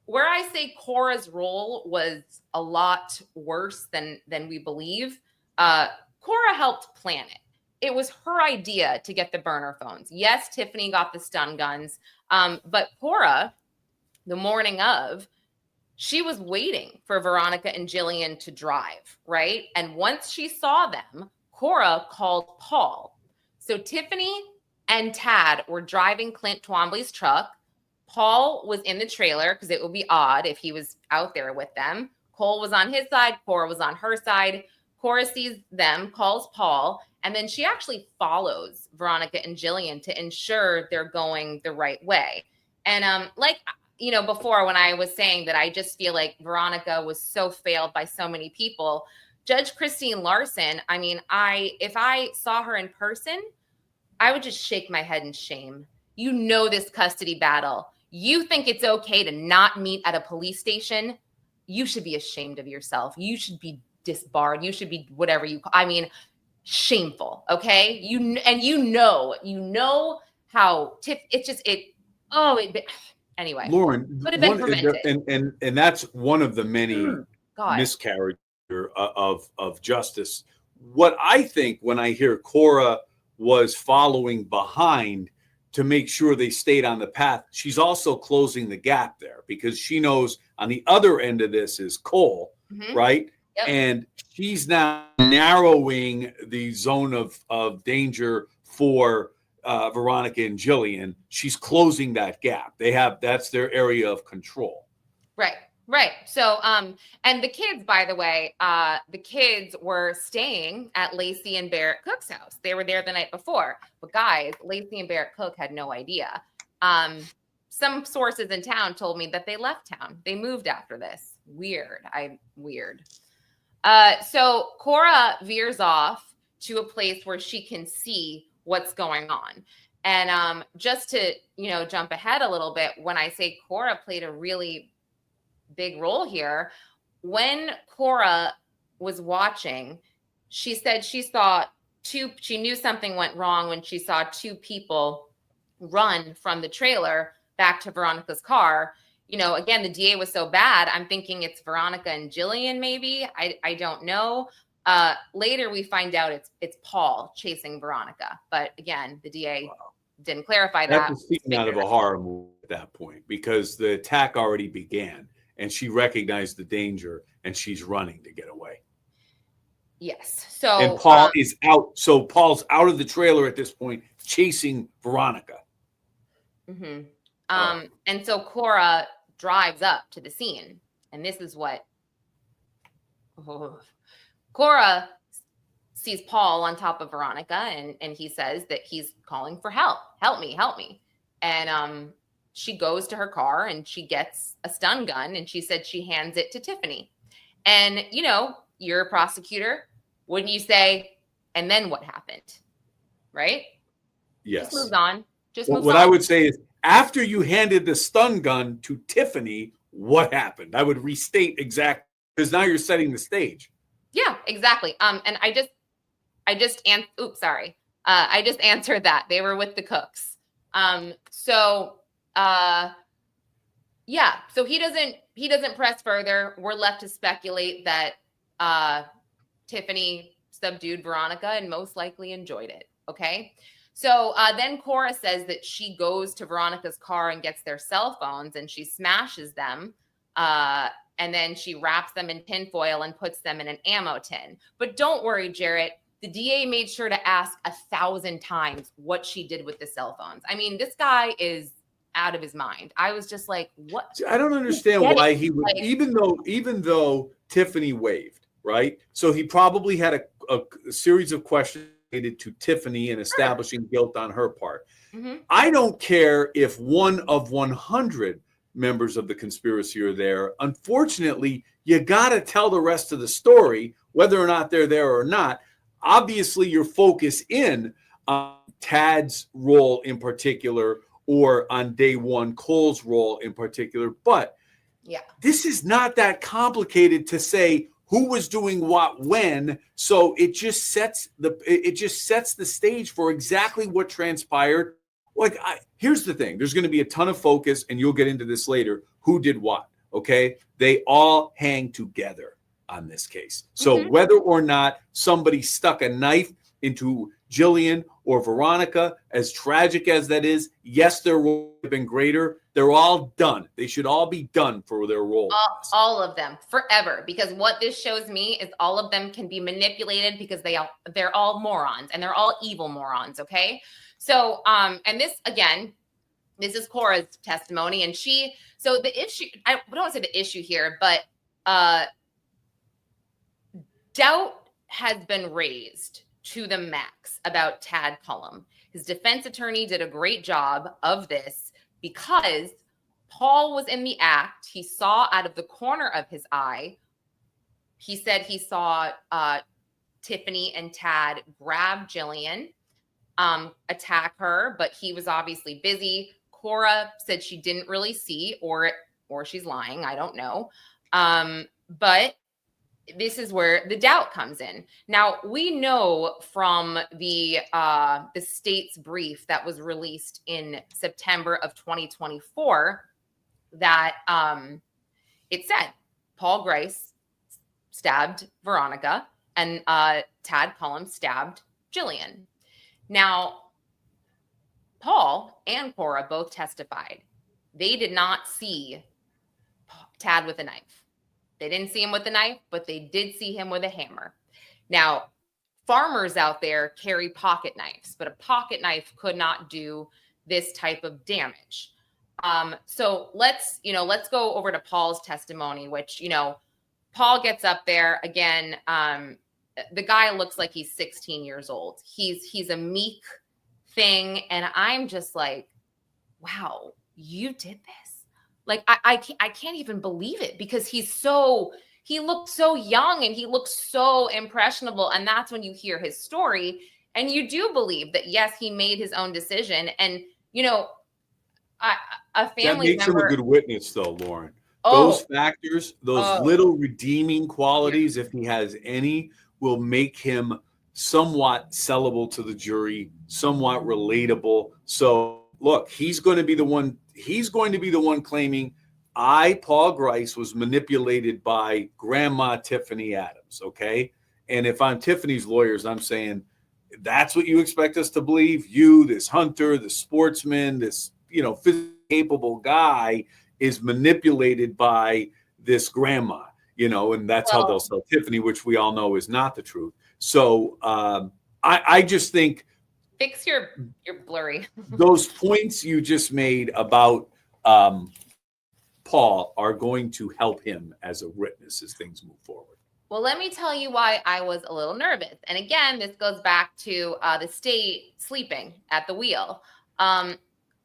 where I say Cora's role was a lot worse than we believe, Cora helped plan it. It was her idea to get the burner phones. Yes, Tiffany got the stun guns, but Cora, the morning of, she was waiting for Veronica and Jillian to drive, right? And once she saw them, Cora called Paul. So Tiffany and Tad were driving Clint Twombly's truck. Paul was in the trailer because it would be odd if he was out there with them. Cole was on his side. Cora was on her side. Cora sees them, calls Paul, and then she actually follows Veronica and Jillian to ensure they're going the right way. And before when I was saying that I just feel like Veronica was so failed by so many people, Judge Christine Larson, if I saw her in person, I would just shake my head in shame. You know this custody battle. You think it's okay to not meet at a police station? You should be ashamed of yourself. You should be disbarred. You should be whatever you, I mean, shameful. Okay. You know how it's just, anyway, Lauren, would have been prevented. And that's one of the many God. of justice. What I think when I hear Cora was following behind to make sure they stayed on the path, she's also closing the gap there because she knows on the other end of this is Cole, right? Yep. And she's now narrowing the zone of danger for Veronica and Jillian. She's closing that gap. That's their area of control. Right. So, and the kids, by the way, the kids were staying at Lacey and Barrett Cook's house. They were there the night before. But guys, Lacey and Barrett Cook had no idea. Some sources in town told me that they left town. They moved after this. Weird. So Cora veers off to a place where she can see what's going on. And just to, jump ahead a little bit, when I say Cora played a really big role here, when Cora was watching, she said she knew something went wrong when she saw two people run from the trailer back to Veronica's car. Again, the DA was so bad, I'm thinking it's Veronica and Jillian, maybe. I don't know. Later we find out it's Paul chasing Veronica. But again, the DA didn't clarify that. That's a scene out of a horror movie at that point because the attack already began and she recognized the danger and she's running to get away. Yes. So and Paul is out. So Paul's out of the trailer at this point, chasing Veronica. And so Cora drives up to the scene, and this is what Cora sees Paul on top of Veronica, and he says that he's calling for help. Help me. And she goes to her car and she gets a stun gun, and she said she hands it to Tiffany. And you're a prosecutor, wouldn't you say, and then what happened? Right? Yes. Just moves on. What I would say is, after you handed the stun gun to Tiffany, what happened? I would restate exactly, because now you're setting the stage. Yeah, exactly. And I just answered that. They were with the Cooks. So he doesn't press further. We're left to speculate that Tiffany subdued Veronica and most likely enjoyed it. Okay. So then Cora says that she goes to Veronica's car and gets their cell phones and she smashes them. And then she wraps them in tinfoil and puts them in an ammo tin. But don't worry, Jarrett. The DA made sure to ask 1,000 times what she did with the cell phones. I mean, this guy is out of his mind. I was just like, what? I don't understand why he would, even though Tiffany waved, right? So he probably had a series of questions to Tiffany and establishing guilt on her part. I don't care if one of 100 members of the conspiracy are there. Unfortunately, you got to tell the rest of the story, whether or not they're there or not. Obviously, your focus in on Tad's role in particular, or on day one, Cole's role in particular. But this is not that complicated to say who was doing what when. So it just sets the stage for exactly what transpired. Like, here's the thing. There's going to be a ton of focus, and you'll get into this later. Who did what? Okay. They all hang together on this case. So whether or not somebody stuck a knife into Jillian or Veronica, as tragic as that is, yes, their role would have been greater. They're all done. They should all be done for their role. All of them forever. Because what this shows me is all of them can be manipulated because they're all morons and they're all evil morons. Okay. So, and this, again, this is Cora's testimony. And so the issue, I don't want to say the issue here, but doubt has been raised to the max about Tad Cullum. His defense attorney did a great job of this because Paul was in the act. He saw out of the corner of his eye. He said he saw Tiffany and Tad grab Jillian. attack her, but he was obviously busy. Cora said she didn't really see, or she's lying. I don't know. But this is where the doubt comes in. Now, we know from the state's brief that was released in September of 2024 that it said Paul Grice stabbed Veronica and Tad Cullum stabbed Jillian. Now, Paul and Cora both testified. They did not see Tad with a knife. They didn't see him with a knife, but they did see him with a hammer. Now, farmers out there carry pocket knives, but a pocket knife could not do this type of damage. So let's go over to Paul's testimony, which, Paul gets up there again. The guy looks like he's 16 years old. He's a meek thing. And I'm just like, wow, you did this. Like, I can't even believe it, because he looks so young and he looks so impressionable. And that's when you hear his story and you do believe that, yes, he made his own decision. And, a family that makes member, him a good witness, though, Lauren. Those factors, those little redeeming qualities, if he has any, will make him somewhat sellable to the jury, somewhat relatable. So look, he's going to be the one claiming Paul Grice, was manipulated by Grandma Tiffany Adams. Okay. And if I'm Tiffany's lawyers, I'm saying, that's what you expect us to believe? You, this hunter, this sportsman, this, physically capable guy is manipulated by this grandma, and that's how they'll sell Tiffany, which we all know is not the truth. So I just think, fix your blurry. Those points you just made about Paul are going to help him as a witness as things move forward. Well, let me tell you why I was a little nervous. And again, this goes back to the state sleeping at the wheel.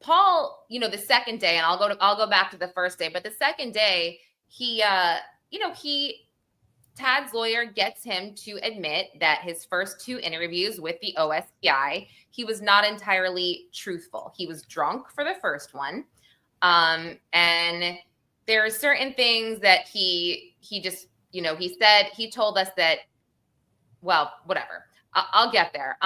Paul, the second day, and I'll go back to the first day, but the second day, Tad's lawyer gets him to admit that his first two interviews with the OSPI, he was not entirely truthful. He was drunk for the first one. And there are certain things that he just, he told us that, well, whatever, I'll get there.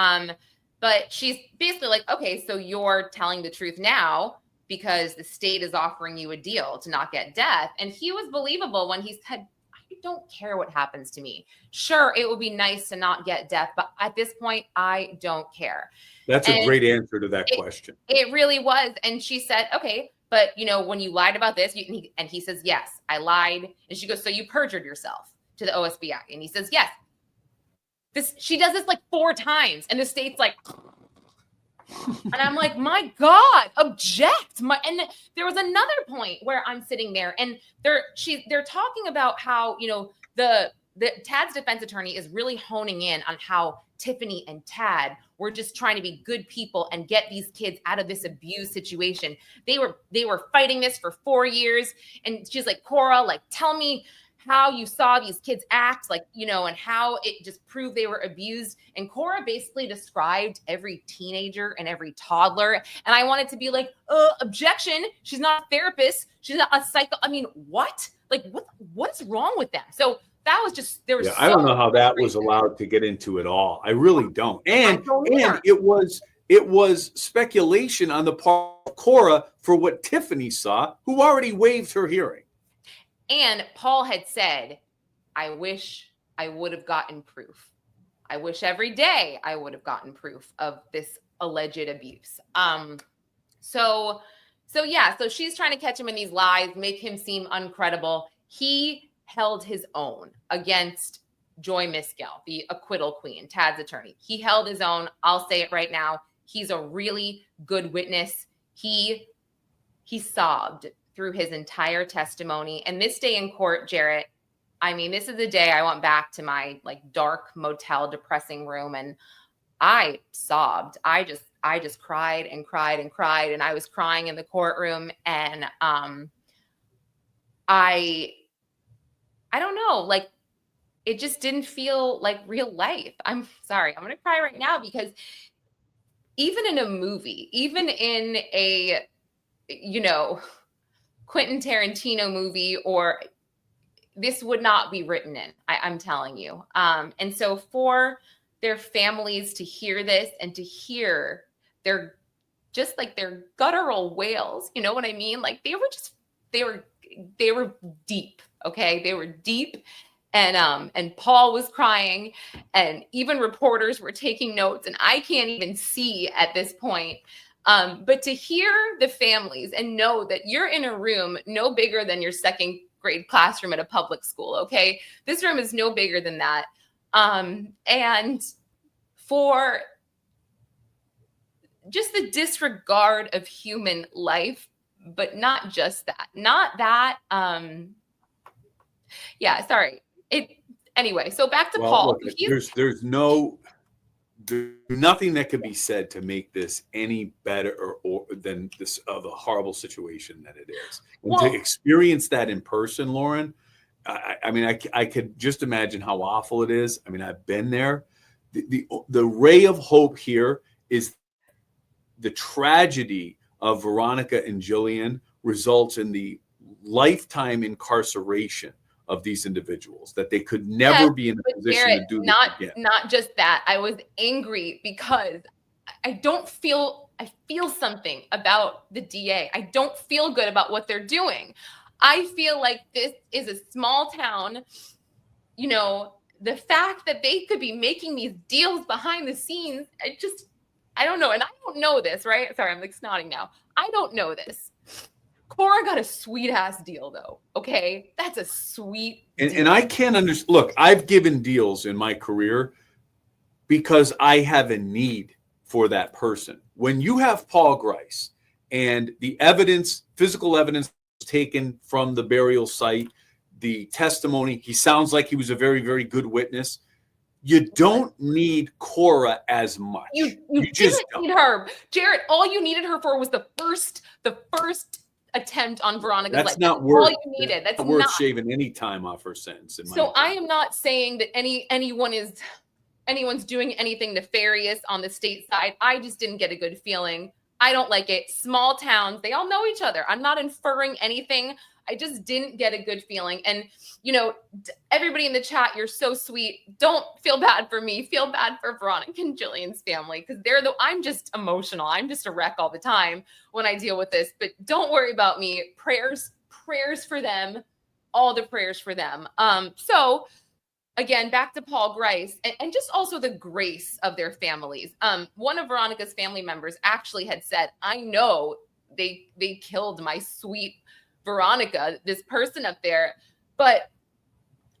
But she's basically like, okay, so you're telling the truth now because the state is offering you a deal to not get death. And he was believable when he said, I don't care what happens to me. Sure, it would be nice to not get death, but at this point, I don't care. That's a great answer to that question. It really was. And she said, okay, but when you lied about this, and he says, yes, I lied. And she goes, so you perjured yourself to the OSBI. And he says, yes. She does this like 4 times, and the state's like, and I'm like, my God, object. And there was another point where I'm sitting there, and they're talking about how the Tad's defense attorney is really honing in on how Tiffany and Tad were just trying to be good people and get these kids out of this abuse situation. They were fighting this for 4 years, and she's like, Cora, like, tell me how you saw these kids act, like, and how it just proved they were abused. And Cora basically described every teenager and every toddler. And I wanted to be like, objection. She's not a therapist. She's not a psycho. I mean, what? Like, what's wrong with them? So that was just, there was. I don't know how that was allowed to get into it all. I really don't. And it was speculation on the part of Cora for what Tiffany saw, who already waived her hearing. And Paul had said, I wish I would have gotten proof. I wish every day I would have gotten proof of this alleged abuse. So she's trying to catch him in these lies, make him seem uncredible. He held his own against Joy Miskell, the acquittal queen, Tad's attorney. He held his own. I'll say it right now. He's a really good witness. He sobbed through his entire testimony. And this day in court, Jarrett, I mean, this is the day I went back to my like dark motel depressing room, and I sobbed. I just cried and cried and cried. And I was crying in the courtroom, and I don't know, like, it just didn't feel like real life. I'm sorry. I'm going to cry right now because even in a movie, even in a, you know, Quentin Tarantino movie, or this would not be written in, I'm telling you. And so for their families to hear this and to hear their, just like their guttural wails, you know what I mean? Like they were deep. Okay. They were deep. And Paul was crying, and even reporters were taking notes, and I can't even see at this point. But to hear the families and know that you're in a room no bigger than your second grade classroom at a public school. Okay. This room is no bigger than that. And for just the disregard of human life, but not just that, yeah, sorry. Anyway, so back to Paul. Look, there's nothing that could be said to make this any better or than this of a horrible situation that it is. And to experience that in person, Lauren, I mean, I could just imagine how awful it is. I mean, I've been there. The ray of hope here is the tragedy of Veronica and Jillian results in the lifetime incarceration of these individuals, that they could never be in a position Jarrett, to do not this again. Not just that. I was angry because I feel something about the DA. I don't feel good about what they're doing. I feel like this is a small town. You know, the fact that they could be making these deals behind the scenes, I don't know. And I don't know this, right? Sorry, I'm like snotting now. I don't know this. Cora got a sweet ass deal though. Okay. That's a sweet deal. And I can't understand. Look, I've given deals in my career because I have a need for that person. When you have Paul Grice and the evidence, physical evidence taken from the burial site, the testimony, he sounds like he was a very, very good witness. You don't need Cora as much. You just didn't need her. Jarrett, all you needed her for was the first attempt on Veronica's life. That's not worth, all you needed. That's not worth shaving any time off her sentence. So I am not saying that anyone's doing anything nefarious on the state side. I just didn't get a good feeling. I don't like it. Small towns, they all know each other. I'm not inferring anything. I just didn't get a good feeling. And, you know, everybody in the chat, you're so sweet. Don't feel bad for me. Feel bad for Veronica and Jillian's family, because I'm just emotional. I'm just a wreck all the time when I deal with this. But don't worry about me. Prayers for them. All the prayers for them. So again, back to Paul Grice and just also the grace of their families. One of Veronica's family members actually had said, I know they killed my sweet Veronica, this person up there, but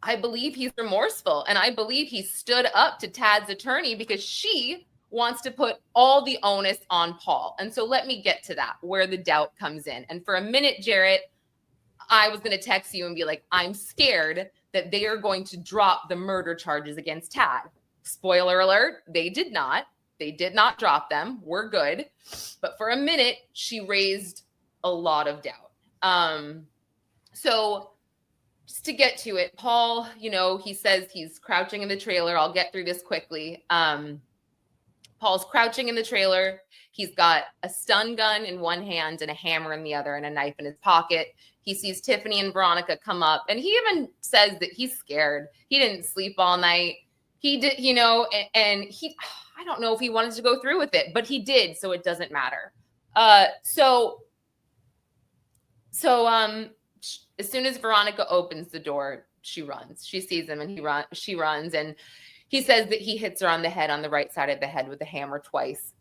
I believe he's remorseful, and I believe he stood up to Tad's attorney because she wants to put all the onus on Paul. And so let me get to that, where the doubt comes in. And for a minute, Jarrett, I was going to text you and be like, I'm scared that they are going to drop the murder charges against Tad. Spoiler alert, they did not. They did not drop them. We're good. But for a minute, she raised a lot of doubt. So just to get to it, Paul, you know, he says he's crouching in the trailer. I'll get through this quickly. Paul's crouching in the trailer. He's got a stun gun in one hand and a hammer in the other and a knife in his pocket. He sees Tiffany and Veronica come up, and he even says that he's scared. He didn't sleep all night. He did, you know, and I don't know if he wanted to go through with it, but he did. So it doesn't matter. So as soon as Veronica opens the door, she runs. She sees him and she runs. And he says that he hits her on the head, on the right side of the head with a hammer twice.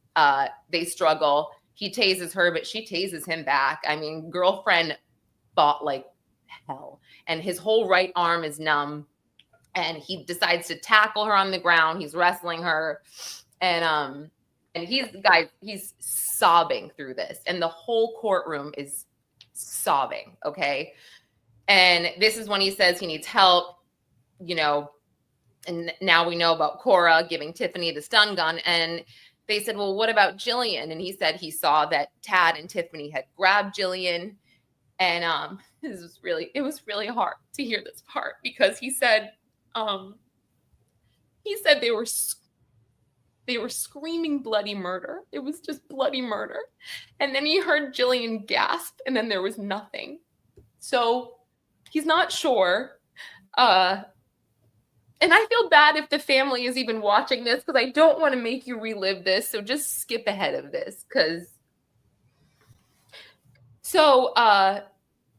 They struggle. He tases her, but she tases him back. I mean, girlfriend fought like hell, and his whole right arm is numb, and he decides to tackle her on the ground. He's wrestling her, and he's sobbing through this, and the whole courtroom is sobbing. Okay. And this is when he says he needs help, you know, and now we know about Cora giving Tiffany the stun gun. And they said, well, what about Jillian? And he said he saw that Tad and Tiffany had grabbed Jillian. And it was really hard to hear this part, because he said they were They were screaming bloody murder. It was just bloody murder. And then he heard Jillian gasp, and then there was nothing. So he's not sure. And I feel bad if the family is even watching this, because I don't want to make you relive this. So just skip ahead of this, because. So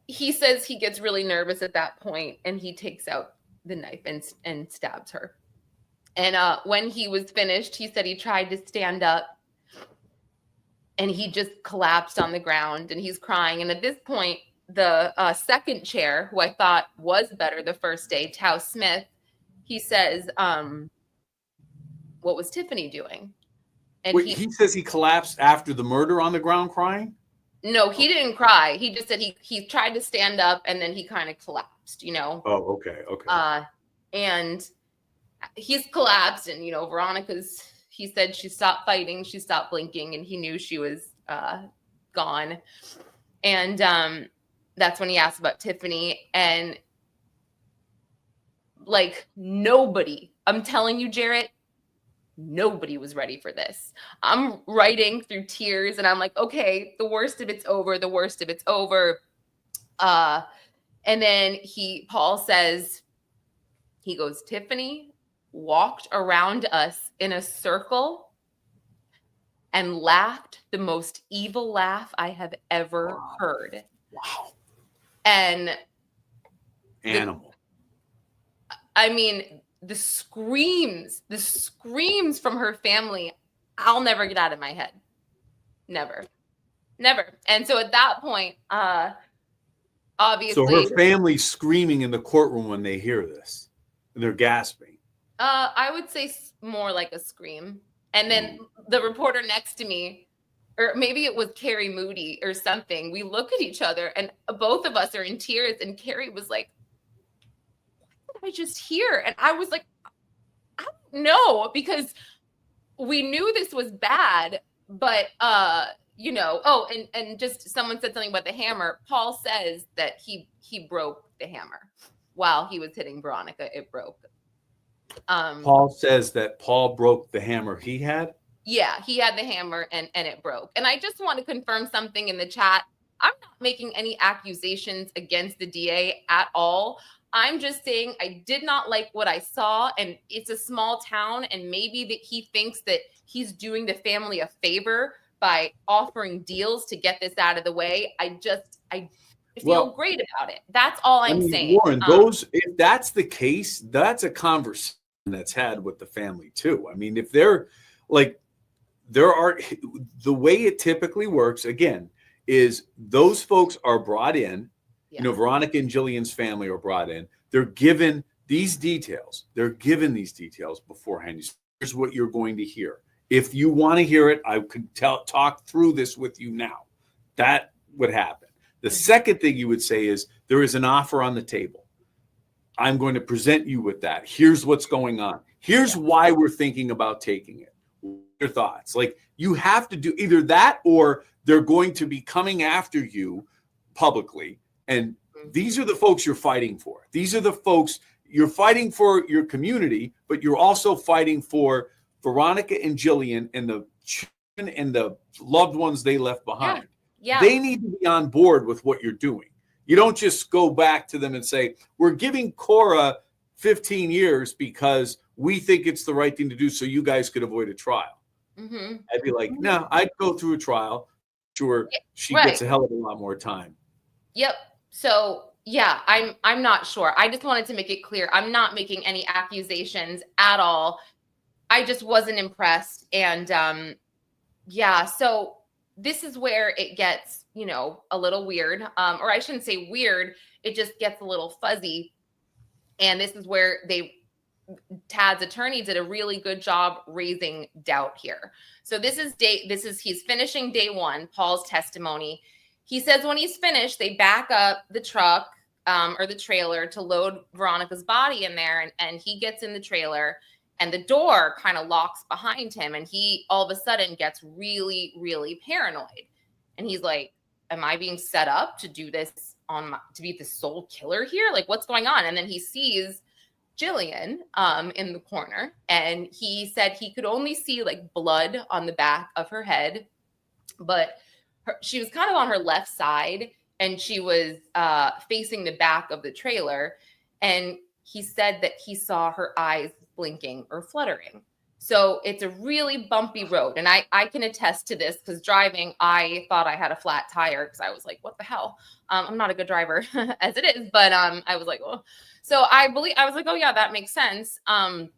he says he gets really nervous at that point, and he takes out the knife and stabs her. And when he was finished, he said he tried to stand up, and he just collapsed on the ground, and he's crying. And at this point, the second chair, who I thought was better the first day, Tao Smith, he says, what was Tiffany doing? And wait, he says he collapsed after the murder on the ground crying? No, he didn't cry. He just said he tried to stand up, and then he kind of collapsed, you know? Oh, okay. And he's collapsed, and, you know, he said she stopped fighting, she stopped blinking, and he knew she was gone. And that's when he asked about Tiffany. And like, nobody, I'm telling you, Jarrett, nobody was ready for this. I'm writing through tears, and I'm like, okay, the worst of it's over. The worst of it's over. And then Paul says, he goes, Tiffany walked around us in a circle and laughed the most evil laugh I have ever heard. Wow. And animal. I mean, the screams from her family, I'll never get out of my head. Never. And so at that point, obviously. So her family's screaming in the courtroom when they hear this, and they're gasping. I would say more like a scream. And then the reporter next to me, or maybe it was Carrie Moody or something, we look at each other, and both of us are in tears. And Carrie was like, what did I just hear? And I was like, I don't know, because we knew this was bad, but you know, and just someone said something about the hammer. Paul says that he broke the hammer while he was hitting Veronica. It broke. Paul says that Paul broke the hammer he had? Yeah, he had the hammer and it broke. And I just want to confirm something in the chat. I'm not making any accusations against the DA at all. I'm just saying I did not like what I saw, and it's a small town, and maybe that he thinks that he's doing the family a favor by offering deals to get this out of the way. I feel great about it. That's all I'm saying. Lauren, if that's the case, that's a conversation that's had with the family too. I mean, if they're like, the way it typically works, again, is those folks are brought in. You know, Veronica and Jillian's family are brought in. They're given these details. Beforehand. Here's what you're going to hear. If you want to hear it, I could talk through this with you now. That would happen. The second thing you would say is, there is an offer on the table. I'm going to present you with that. Here's what's going on. Here's why we're thinking about taking it. Your thoughts. Like, you have to do either that, or they're going to be coming after you publicly. And these are the folks you're fighting for. These are the folks you're fighting for, your community, but you're also fighting for Veronica and Jillian and the children and the loved ones they left behind. Yeah. They need to be on board with what you're doing. You don't just go back to them and say, we're giving Cora 15 years because we think it's the right thing to do so you guys could avoid a trial. Mm-hmm. I'd be like, no, I'd go through a trial. Sure, she gets a hell of a lot more time. Yep. So yeah, I'm not sure. I just wanted to make it clear. I'm not making any accusations at all. I just wasn't impressed. And so this is where it gets, you know, a little weird. Or I shouldn't say weird. It just gets a little fuzzy. And this is where Tad's attorney did a really good job raising doubt here. So he's finishing day one, Paul's testimony. He says when he's finished, they back up the truck or the trailer to load Veronica's body in there. And he gets in the trailer, and the door kind of locks behind him. And he all of a sudden gets really, really paranoid. And he's like, am I being set up to do this to be the sole killer here? Like, what's going on? And then he sees Jillian in the corner, and he said he could only see like blood on the back of her head, but she was kind of on her left side, and she was facing the back of the trailer, and he said that he saw her eyes blinking or fluttering. So it's a really bumpy road. And I can attest to this because driving, I thought I had a flat tire because I was like, what the hell? I'm not a good driver as it is, but I was like, oh. So I was like, oh yeah, that makes sense. And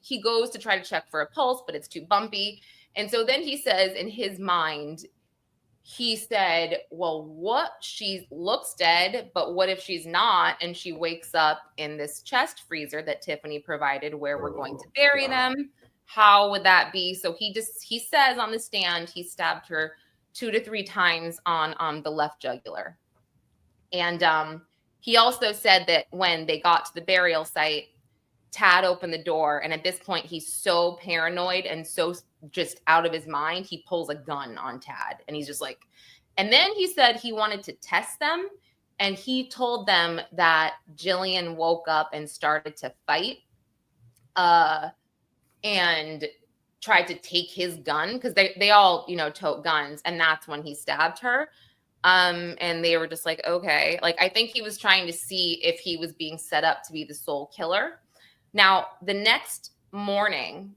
he goes to try to check for a pulse, but it's too bumpy. And so then he says in his mind, he said, well, what? She looks dead, but what if she's not? And she wakes up in this chest freezer that Tiffany provided where we're going to bury them. How would that be? So he says on the stand, he stabbed her 2 to 3 times on the left jugular. And he also said that when they got to the burial site, Tad opened the door. And at this point, he's so paranoid and so just out of his mind, he pulls a gun on Tad. And he's just like, and then he said he wanted to test them. And he told them that Jillian woke up and started to fight and tried to take his gun because they all, tote guns. And that's when he stabbed her. And they were just like, okay. Like, I think he was trying to see if he was being set up to be the sole killer. Now, the next morning,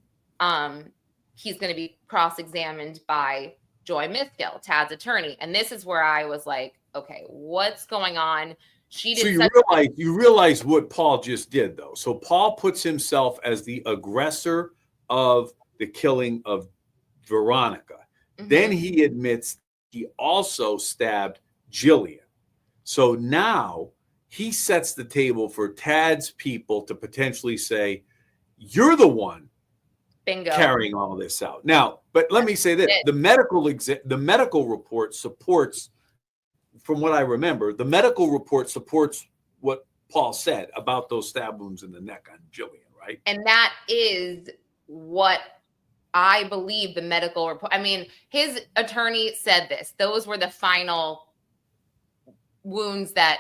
he's going to be cross-examined by Joy Mithkill, Tad's attorney. And this is where I was like, okay, what's going on? So you realize what Paul just did, though. So Paul puts himself as the aggressor of the killing of Veronica. Mm-hmm. Then he admits he also stabbed Jillian. So now he sets the table for Tad's people to potentially say, you're the one Bingo. Carrying all this out. Now, but let me say this, the medical report supports, from what I remember, the medical report supports what Paul said about those stab wounds in the neck on Jillian, right? And that is what I believe the medical report. I mean, his attorney said this. Those were the final wounds that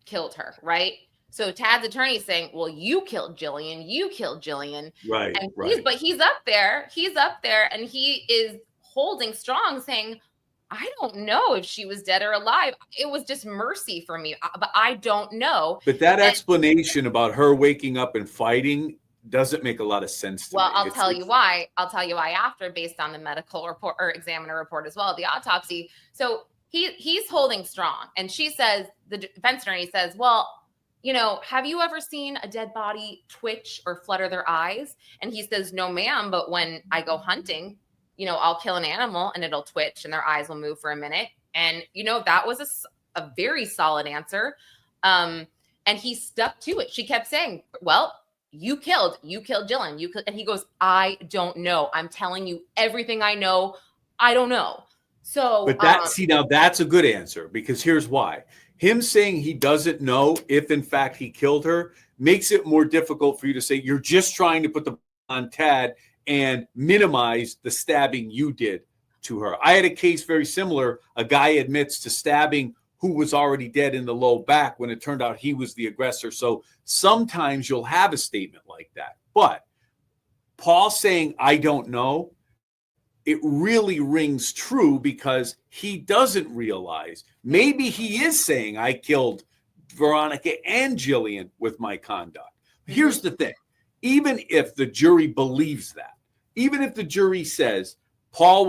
killed her, right? So Tad's attorney is saying, well, you killed Jillian. You killed Jillian. Right, and right. But he's up there. He's up there, and he is holding strong, saying, I don't know if she was dead or alive. It was just mercy for me, but I don't know. But that explanation about her waking up and fighting doesn't make a lot of sense to me. Well, I'll tell you why. I'll tell you why after, based on the medical report or examiner report as well, the autopsy. So he's holding strong. And she says, the defense attorney says, well, have you ever seen a dead body twitch or flutter their eyes? And he says, no, ma'am. But when I go hunting, I'll kill an animal and it'll twitch and their eyes will move for a minute. And, that was a very solid answer. And he stuck to it. She kept saying, well, you killed Jillian. And he goes, I don't know. I'm telling you everything I know. I don't know. So, but now that's a good answer, because here's why. Him saying he doesn't know if in fact he killed her makes it more difficult for you to say you're just trying to put the on Tad and minimize the stabbing you did to her. I had a case very similar. A guy admits to stabbing who was already dead in the low back when it turned out he was the aggressor. So sometimes you'll have a statement like that. But Paul saying, I don't know, it really rings true because he doesn't realize. Maybe he is saying I killed Veronica and Jillian with my conduct. Here's the thing. Even if the jury believes that, even if the jury says Paul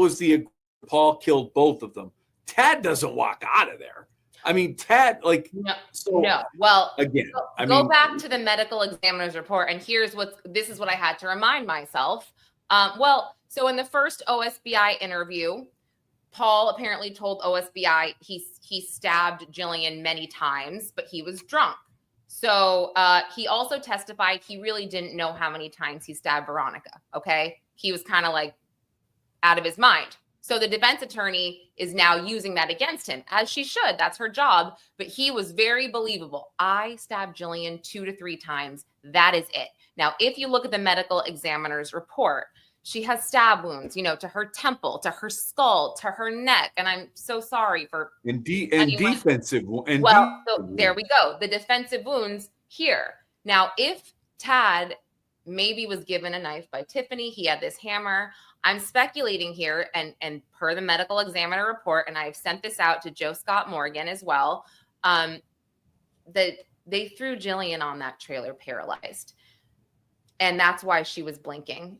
killed both of them, Tad doesn't walk out of there. I mean, Tad, no. Well, again, go back to the medical examiner's report, and this is what I had to remind myself. So in the first OSBI interview, Paul apparently told OSBI he stabbed Jillian many times, but he was drunk. So he also testified he really didn't know how many times he stabbed Veronica. Okay, he was kind of like out of his mind. So the defense attorney is now using that against him, as she should. That's her job. But he was very believable. I stabbed Jillian 2 to 3 times. That is it. Now, if you look at the medical examiner's report, she has stab wounds, to her temple, to her skull, to her neck. And I'm so sorry for defensive. So there we go. The defensive wounds here. Now, if Tad maybe was given a knife by Tiffany, he had this hammer. I'm speculating here, and per the medical examiner report, and I've sent this out to Joe Scott Morgan as well, that they threw Jillian on that trailer paralyzed. And that's why she was blinking.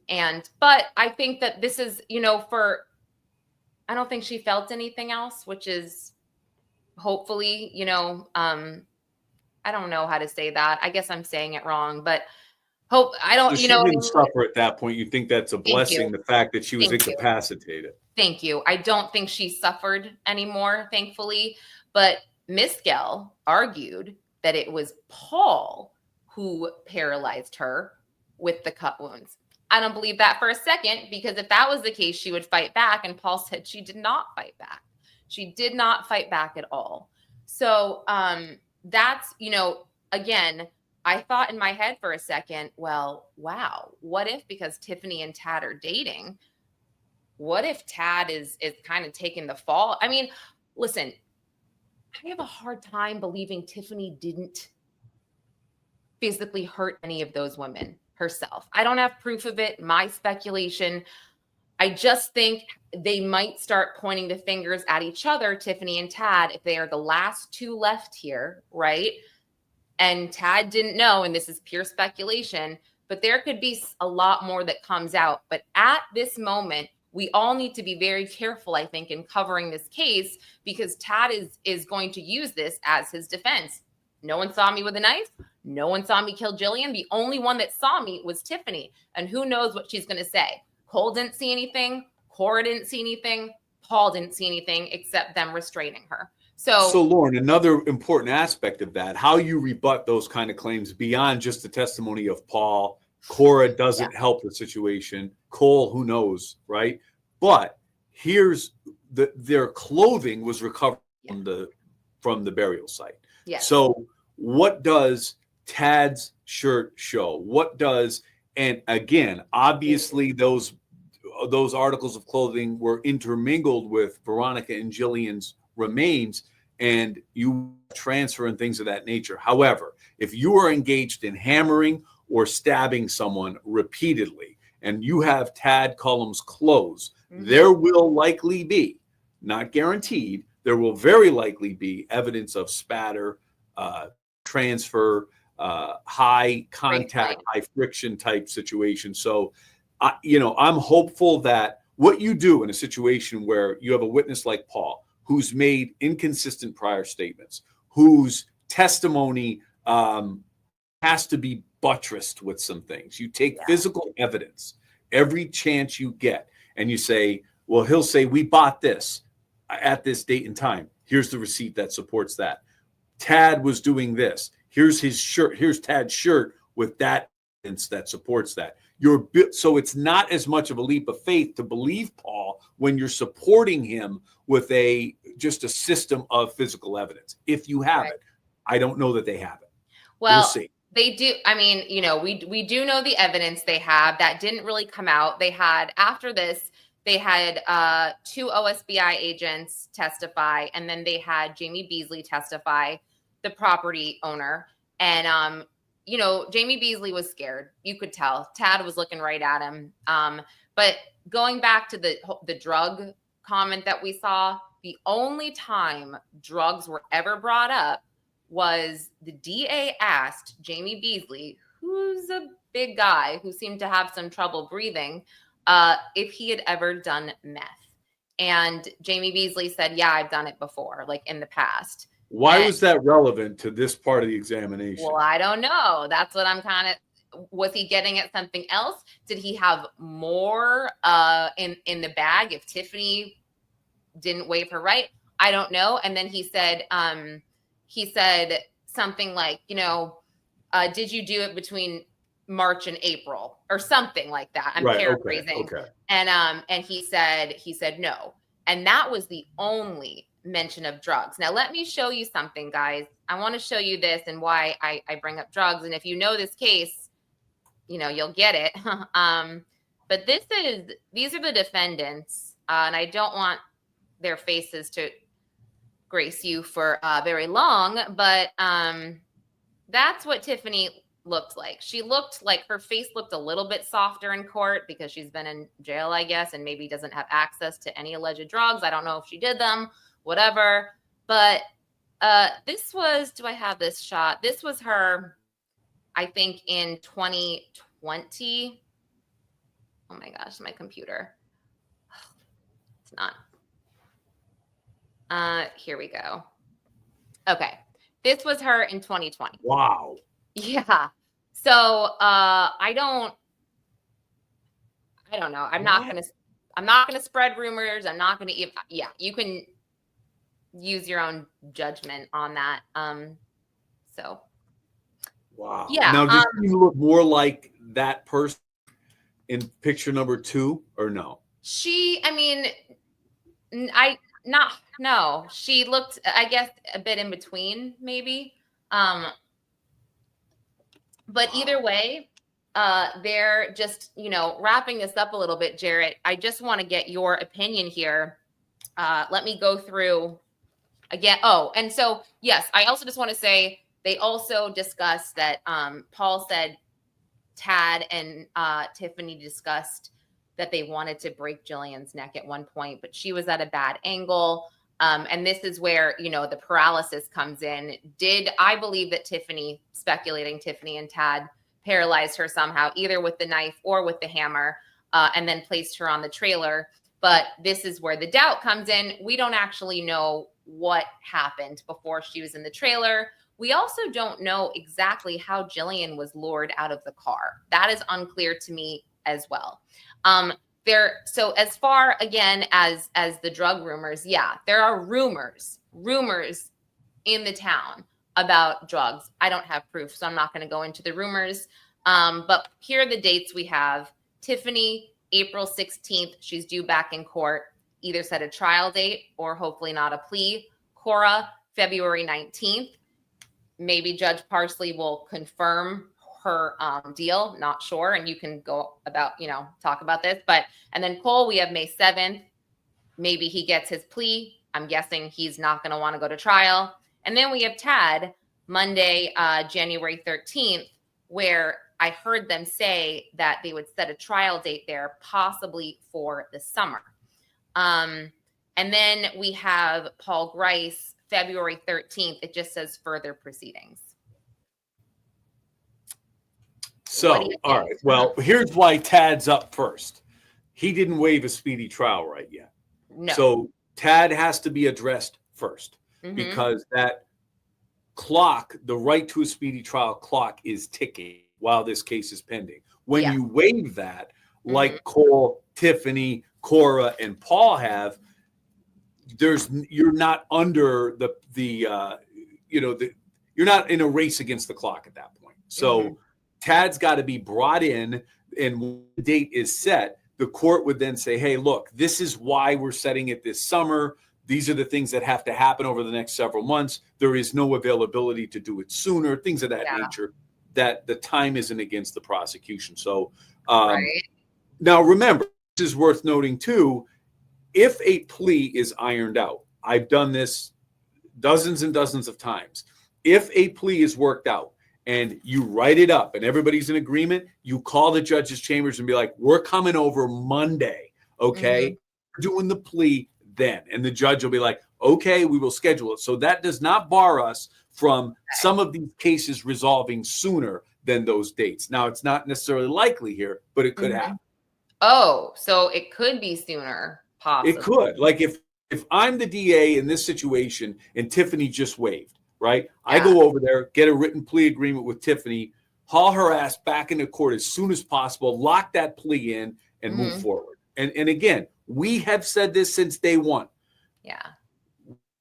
But I think that this is, I don't think she felt anything else, which is hopefully, I don't know how to say that. I guess I'm saying it wrong, but I don't, so she didn't suffer at that point. You think that's a blessing, the fact that she was incapacitated? Thank you. I don't think she suffered anymore, thankfully. But Miss Gell argued that it was Paul who paralyzed her with the cut wounds. I don't believe that for a second, because if that was the case, she would fight back. And Paul said she did not fight back. She did not fight back at all. So that's, again, I thought in my head for a second, well, wow, what if, because Tiffany and Tad are dating, what if Tad is kind of taking the fall? I mean, listen, I have a hard time believing Tiffany didn't physically hurt any of those women herself. I don't have proof of it. My speculation. I just think they might start pointing the fingers at each other, Tiffany and Tad, if they are the last two left here, right? And Tad didn't know, and this is pure speculation, but there could be a lot more that comes out. But at this moment, we all need to be very careful, I think, in covering this case, because Tad is going to use this as his defense. No one saw me with a knife. No one saw me kill Jillian. The only one that saw me was Tiffany. And who knows what she's going to say. Cole didn't see anything. Cora didn't see anything. Paul didn't see anything except them restraining her. So Lauren, another important aspect of that, how you rebut those kind of claims beyond just the testimony of Paul. Cora doesn't help the situation. Cole, who knows, right? But here's their clothing was recovered from the burial site. Yes. So what does Tad's shirt show? What does, and again, obviously those articles of clothing were intermingled with Veronica and Jillian's remains, and you transfer and things of that nature. However, if you are engaged in hammering or stabbing someone repeatedly, and you have Tad Cullum's clothes, there will likely be, not guaranteed, there will very likely be evidence of spatter, transfer, high contact, high friction type situation. So, I'm hopeful that what you do in a situation where you have a witness like Paul, who's made inconsistent prior statements, whose testimony has to be buttressed with some things. You take physical evidence every chance you get, and you say, well, he'll say, we bought this at this date and time. Here's the receipt that supports that. Tad was doing this. Here's his shirt. Here's Tad's shirt with that evidence that supports that. So it's not as much of a leap of faith to believe Paul when you're supporting him with just a system of physical evidence. If you have it, I don't know that they have it. Well, we'll see. They do. I mean, we do know the evidence they have that didn't really come out. They had, after this, they had 2 OSBI agents testify, and then they had Jamie Beasley testify, the property owner. And, Jamie Beasley was scared. You could tell. Tad was looking right at him. But going back to the drug comment that we saw, the only time drugs were ever brought up was the DA asked Jamie Beasley, who's a big guy who seemed to have some trouble breathing, if he had ever done meth. And Jamie Beasley said, yeah, I've done it before, like in the past. Why was that relevant to this part of the examination? Well, I don't know. That's what I'm was he getting at something else? Did he have more in the bag if Tiffany didn't waive her right? I don't know. And then he said something like, did you do it between March and April or something like that? I'm paraphrasing. Okay. And he said no. And that was the only mention of drugs. Now, let me show you something, guys. I want to show you this and why I bring up drugs. And if you know this case, you'll get it. But these are the defendants. And I don't want their faces to grace you for very long, but that's what Tiffany looked like. She looked like her face looked a little bit softer in court because she's been in jail, I guess, and maybe doesn't have access to any alleged drugs. I don't know if she did them, whatever. But this was, do I have this shot? This was her, I think, in 2020. Oh my gosh, my computer. It's not. Here we go. Okay. This was her in 2020. Wow. Yeah. So I don't know. I'm not gonna spread rumors. I'm not gonna yeah, you can use your own judgment on that. So wow. Yeah. Now did you look more like that person in picture number 2 or no? She looked, I guess, a bit in between, maybe. But either way, they're just, wrapping this up a little bit, Jarrett. I just want to get your opinion here. Let me go through again. Oh, and so, yes, I also just want to say they also discussed that Paul said Tad and Tiffany discussed that they wanted to break Jillian's neck at one point, but she was at a bad angle. And this is where, the paralysis comes in. I believe that speculating Tiffany and Tad paralyzed her somehow, either with the knife or with the hammer, and then placed her on the trailer. But this is where the doubt comes in. We don't actually know what happened before she was in the trailer. We also don't know exactly how Jillian was lured out of the car. That is unclear to me as well. So as far, again, as the drug rumors, yeah, there are rumors in the town about drugs. I don't have proof, so I'm not going to go into the rumors. But here are the dates we have. Tiffany, April 16th, she's due back in court, either set a trial date or hopefully not a plea. Cora, February 19th. Maybe Judge Parsley will confirm her deal, not sure. And you can go about, talk about this. And then Cole, we have May 7th. Maybe he gets his plea. I'm guessing he's not going to want to go to trial. And then we have Tad, Monday, January 13th, where I heard them say that they would set a trial date there, possibly for the summer. And then we have Paul Grice, February 13th. It just says further proceedings. So, all right. Well, here's why Tad's up first. He didn't waive a speedy trial right yet. No. So Tad has to be addressed first because that clock, the right to a speedy trial clock, is ticking while this case is pending. When you waive that, like Cole, Tiffany, Cora, and Paul have, you're not under you're not in a race against the clock at that point. So Tad's got to be brought in, and when the date is set, the court would then say, hey, look, this is why we're setting it this summer. These are the things that have to happen over the next several months. There is no availability to do it sooner, things of that nature, that the time isn't against the prosecution. So now remember, this is worth noting too, if a plea is ironed out, I've done this dozens and dozens of times. If a plea is worked out, and you write it up and everybody's in agreement, you call the judge's chambers and be like, we're coming over Monday, okay? We're doing the plea then. And the judge will be like, okay, we will schedule it. So that does not bar us from some of these cases resolving sooner than those dates. Now, it's not necessarily likely here, but it could happen. Oh, so it could be sooner, possibly. It could. Like if I'm the DA in this situation and Tiffany just waived, right? I go over there, get a written plea agreement with Tiffany, haul her ass back into court as soon as possible, lock that plea in, and move forward. And again, we have said this since day one. Yeah.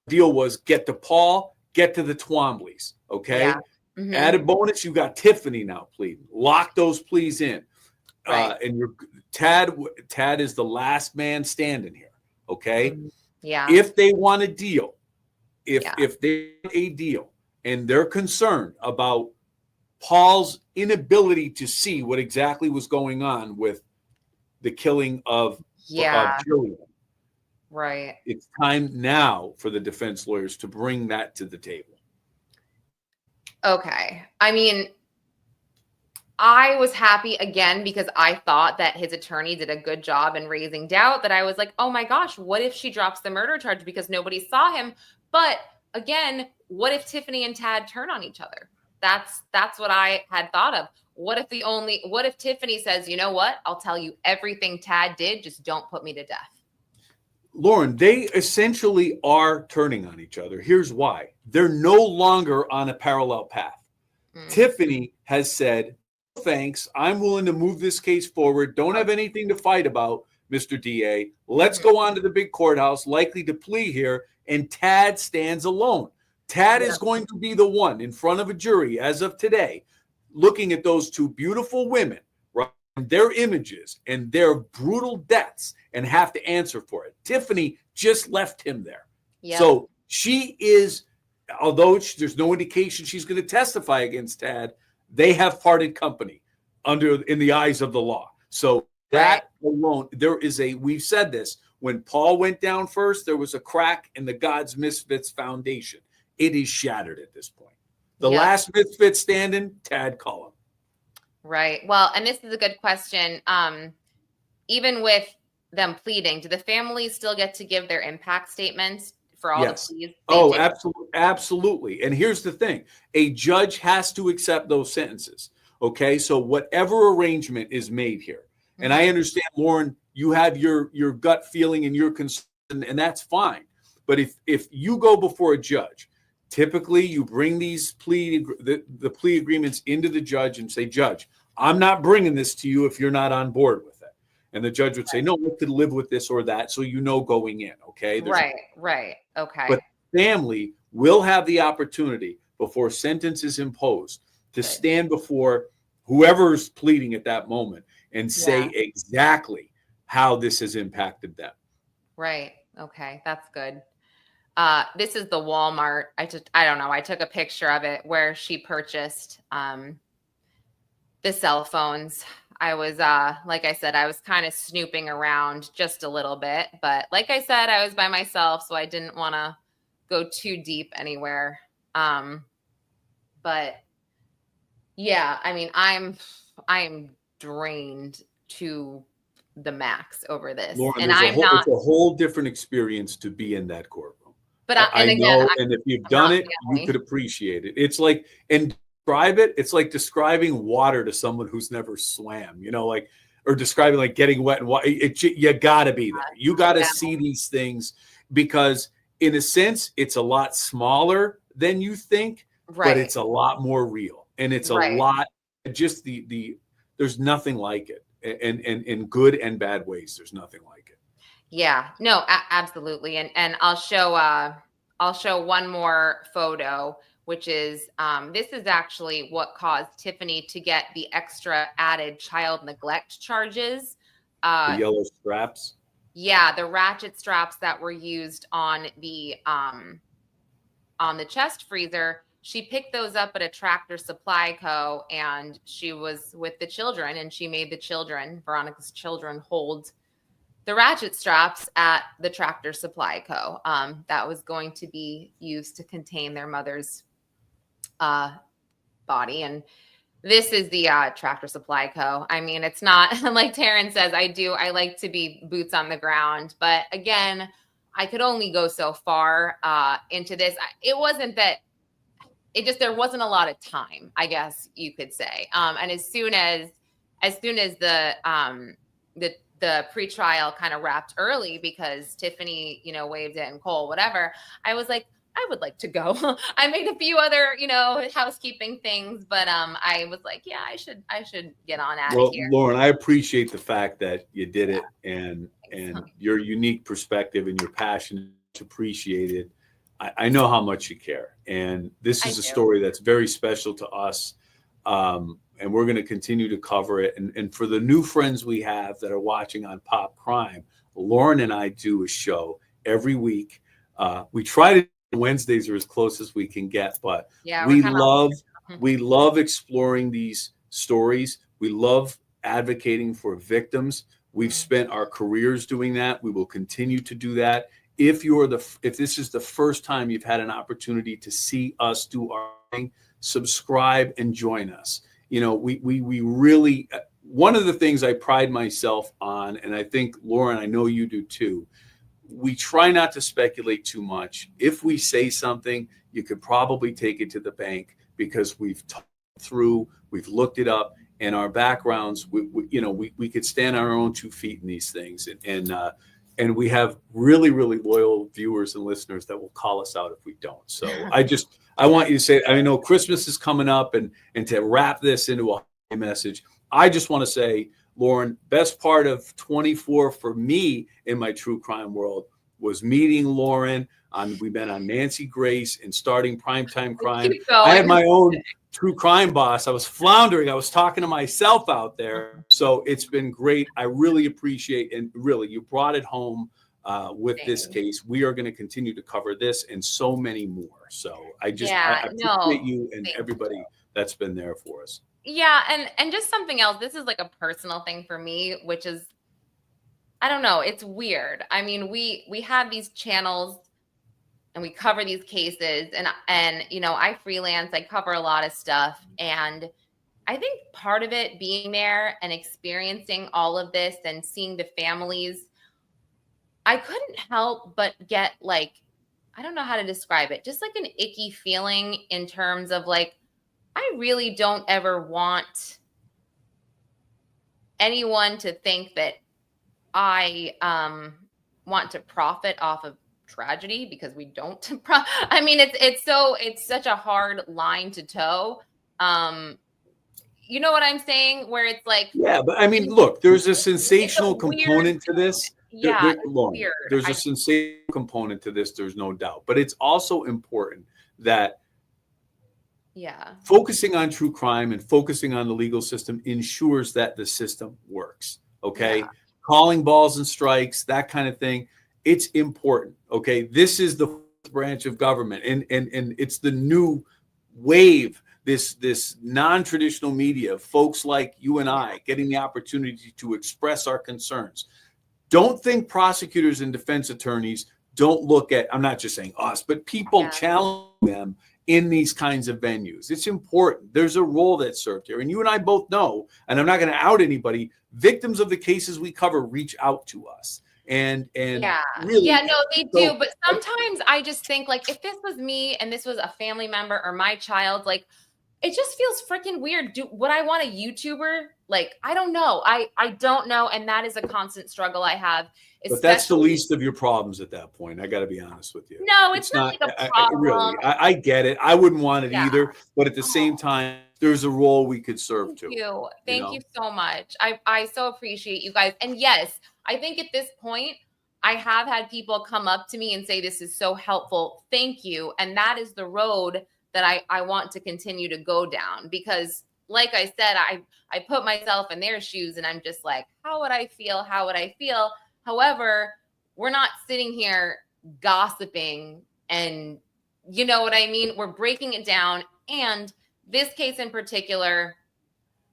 Deal was get to Paul, get to the Twombleys, okay? Yeah. Added bonus, you got Tiffany now pleading. Lock those pleas in. And your Tad is the last man standing here, okay? Yeah. If they want a deal, if they want a deal and they're concerned about Paul's inability to see what exactly was going on with the killing of Jillian, right? It's time now for the defense lawyers to bring that to the table. Okay. I mean, I was happy again because I thought that his attorney did a good job in raising doubt, that I was like, oh my gosh, what if she drops the murder charge because nobody saw him? But again, what if Tiffany and Tad turn on each other? That's what I had thought of. What if Tiffany says, you know what? I'll tell you everything Tad did, just don't put me to death. Lauren, they essentially are turning on each other. Here's why. They're no longer on a parallel path. Tiffany has said, thanks, I'm willing to move this case forward. Don't have anything to fight about, Mr. DA. Let's go on to the big courthouse, likely to plea here, and Tad stands alone. Tad is going to be the one in front of a jury as of today, looking at those two beautiful women, right, their images and their brutal deaths, and have to answer for it. Tiffany just left him there. Yep. So she is, although there's no indication she's going to testify against Tad, they have parted company in the eyes of the law. So that alone, we've said this, when Paul went down first, there was a crack in the God's Misfits foundation. It is shattered at this point. The last Misfit standing, Tad Cullen. Right. Well, and this is a good question. Even with them pleading, do the families still get to give their impact statements for all the pleas? Oh, absolutely. Absolutely. And here's the thing. A judge has to accept those sentences. Okay. So whatever arrangement is made here, and I understand, Lauren, you have your gut feeling and your concern, and that's fine. But if you go before a judge, typically you bring these the plea agreements into the judge and say, Judge, I'm not bringing this to you if you're not on board with it. And the judge would say, no, we could live with this or that. So going in, okay? Right. Okay. But family will have the opportunity before sentence is imposed to stand before whoever's pleading at that moment and say exactly how this has impacted them. Right. Okay. That's good. This is the Walmart. I don't know. I took a picture of it where she purchased the cell phones. I was, like I said, I was kind of snooping around just a little bit, but like I said, I was by myself, so I didn't want to go too deep anywhere. But yeah, I mean, I am drained to the max over this. Lauren, and it's a whole different experience to be in that courtroom. But I know, and if you've done it, you could appreciate it. It's like, and describe it, it's like describing water to someone who's never swam, or describing like getting wet and water. You got to be there. You got to see these things, because in a sense, it's a lot smaller than you think, but it's a lot more real. And it's a lot, just there's nothing like it. And in good and bad ways, there's nothing like it. Yeah, no, absolutely. And I'll show one more photo, which is, this is actually what caused Tiffany to get the extra added child neglect charges. The yellow straps? Yeah, the ratchet straps that were used on the chest freezer. She picked those up at a Tractor Supply Co. and she was with the children, and she made the children, Veronica's children, hold the ratchet straps at the Tractor Supply Co. That was going to be used to contain their mother's body. And this is the Tractor Supply Co. I mean, it's not like Taryn says, I like to be boots on the ground. But again, I could only go so far into this. It wasn't that, there wasn't a lot of time, I guess you could say. And as soon as the pretrial kind of wrapped early, because Tiffany, waived it and Cole, whatever, I was like, I would like to go. I made a few other, housekeeping things, but I was like, yeah, I should get on out of here. Lauren, I appreciate the fact that you did it, and your unique perspective and your passion is appreciated. I know how much you care, and this is a story that's very special to us. And we're going to continue to cover it. And for the new friends we have that are watching on Pop Crime, Lauren and I do a show every week. We try to Wednesdays are as close as we can get, but we love exploring these stories. We love advocating for victims. We've spent our careers doing that. We will continue to do that. If this is the first time you've had an opportunity to see us do our thing, subscribe and join us. we really, one of the things I pride myself on, and I think, Lauren, I know you do too, we try not to speculate too much. If we say something, you could probably take it to the bank because we've talked through, we've looked it up, and our backgrounds, we could stand on our own 2 feet in these things. And we have really, really loyal viewers and listeners that will call us out if we don't. So I want you to say, I know Christmas is coming up, and to wrap this into a message, I just want to say, Lauren, best part of 24 for me in my true crime world was meeting Lauren. We've been on Nancy Grace and starting Primetime Crime. I had my own true crime boss. I was floundering. I was talking to myself out there. So it's been great. I really appreciate, and really, you brought it home with this case. We are going to continue to cover this and so many more. So I appreciate you and everybody that's been there for us. Yeah. And just something else. This is like a personal thing for me, which is, I don't know. It's weird. I mean, we have these channels and we cover these cases, and I freelance, I cover a lot of stuff. And I think part of it being there and experiencing all of this and seeing the families, I couldn't help but get like, I don't know how to describe it, just like an icky feeling in terms of like, I really don't ever want anyone to think that I want to profit off of tragedy, because we don't. I mean, it's such a hard line to toe. You know what I'm saying? Where it's like, yeah, but I mean, look, there's a sensational component to this. Yeah, weird. There's a sensational component to this. There's no doubt, but it's also important that focusing on true crime and focusing on the legal system ensures that the system works. Okay, calling balls and strikes, that kind of thing. It's important. Okay, this is the branch of government, and it's the new wave. This non-traditional media, folks like you and I, getting the opportunity to express our concerns. Don't think prosecutors and defense attorneys don't look at, I'm not just saying us, but people challenge them in these kinds of venues. It's important. There's a role that's served here. And you and I both know, and I'm not going to out anybody, victims of the cases we cover reach out to us. And really, no, they do. But sometimes I just think, like, if this was me and this was a family member or my child, like, it just feels freaking weird. Would I want a YouTuber? Like, I don't know. I don't know. And that is a constant struggle I have. But that's the least of your problems at that point. I got to be honest with you. No, it's not like a problem. I get it. I wouldn't want it either. But at the same time, there's a role we could serve too. Thank you so much. I so appreciate you guys. And yes, I think at this point, I have had people come up to me and say, this is so helpful. Thank you. And that is the road that I want to continue to go down, because like I said, I put myself in their shoes and I'm just like, how would I feel? How would I feel? However, we're not sitting here gossiping, and you know what I mean? We're breaking it down. And this case in particular,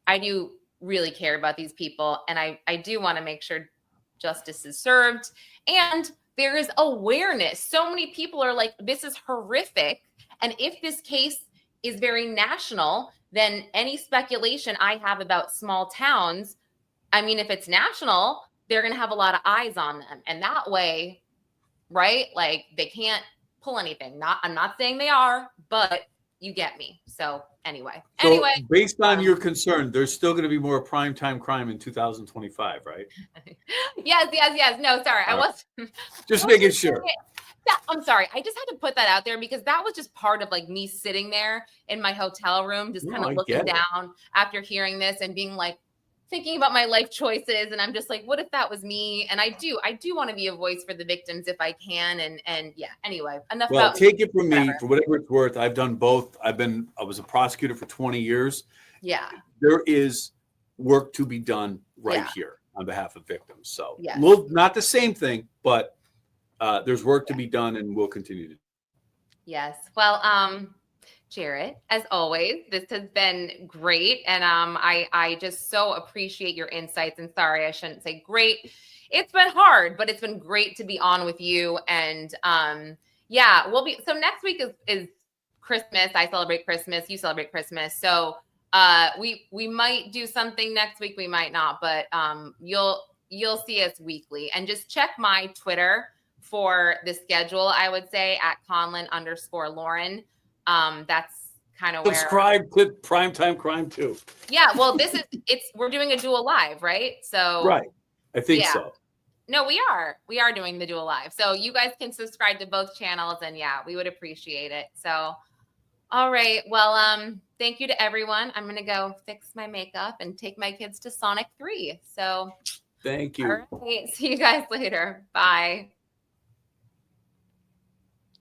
I do really care about these people, and I do want to make sure justice is served. And there is awareness. So many people are like, this is horrific. And if this case is very national, then any speculation I have about small towns, I mean, if it's national, they're going to have a lot of eyes on them. And that way, right? Like, they can't pull anything. I'm not saying they are, but you get me. So anyway, based on your concern, there's still going to be more primetime crime in 2025, right? Yes. No, sorry. I was just making sure. I'm sorry. I just had to put that out there because that was just part of like me sitting there in my hotel room, just kind of looking down after hearing this and being like, thinking about my life choices. And I'm just like, what if that was me? And I do want to be a voice for the victims if I can. And yeah, anyway, enough about me. Take it from me for whatever it's worth. I've done both. I was a prosecutor for 20 years. Yeah. There is work to be done here on behalf of victims. So not the same thing, but there's work to be done, and we'll continue to. Yes. Well, Jarrett, as always, this has been great. And I just so appreciate your insights. And sorry, I shouldn't say great. It's been hard, but it's been great to be on with you. And so next week is Christmas. I celebrate Christmas. You celebrate Christmas. So We might do something next week. We might not, but you'll see us weekly. And just check my Twitter for the schedule. I would say at Conlin_Lauren. That's kind of where. Subscribe to Primetime Crime too. Yeah, well, we're doing a dual live, right? So right, I think so. No, we are doing the dual live, so you guys can subscribe to both channels, and yeah, we would appreciate it. So, all right, well, thank you to everyone. I'm gonna go fix my makeup and take my kids to Sonic 3. So, thank you. All right, see you guys later. Bye.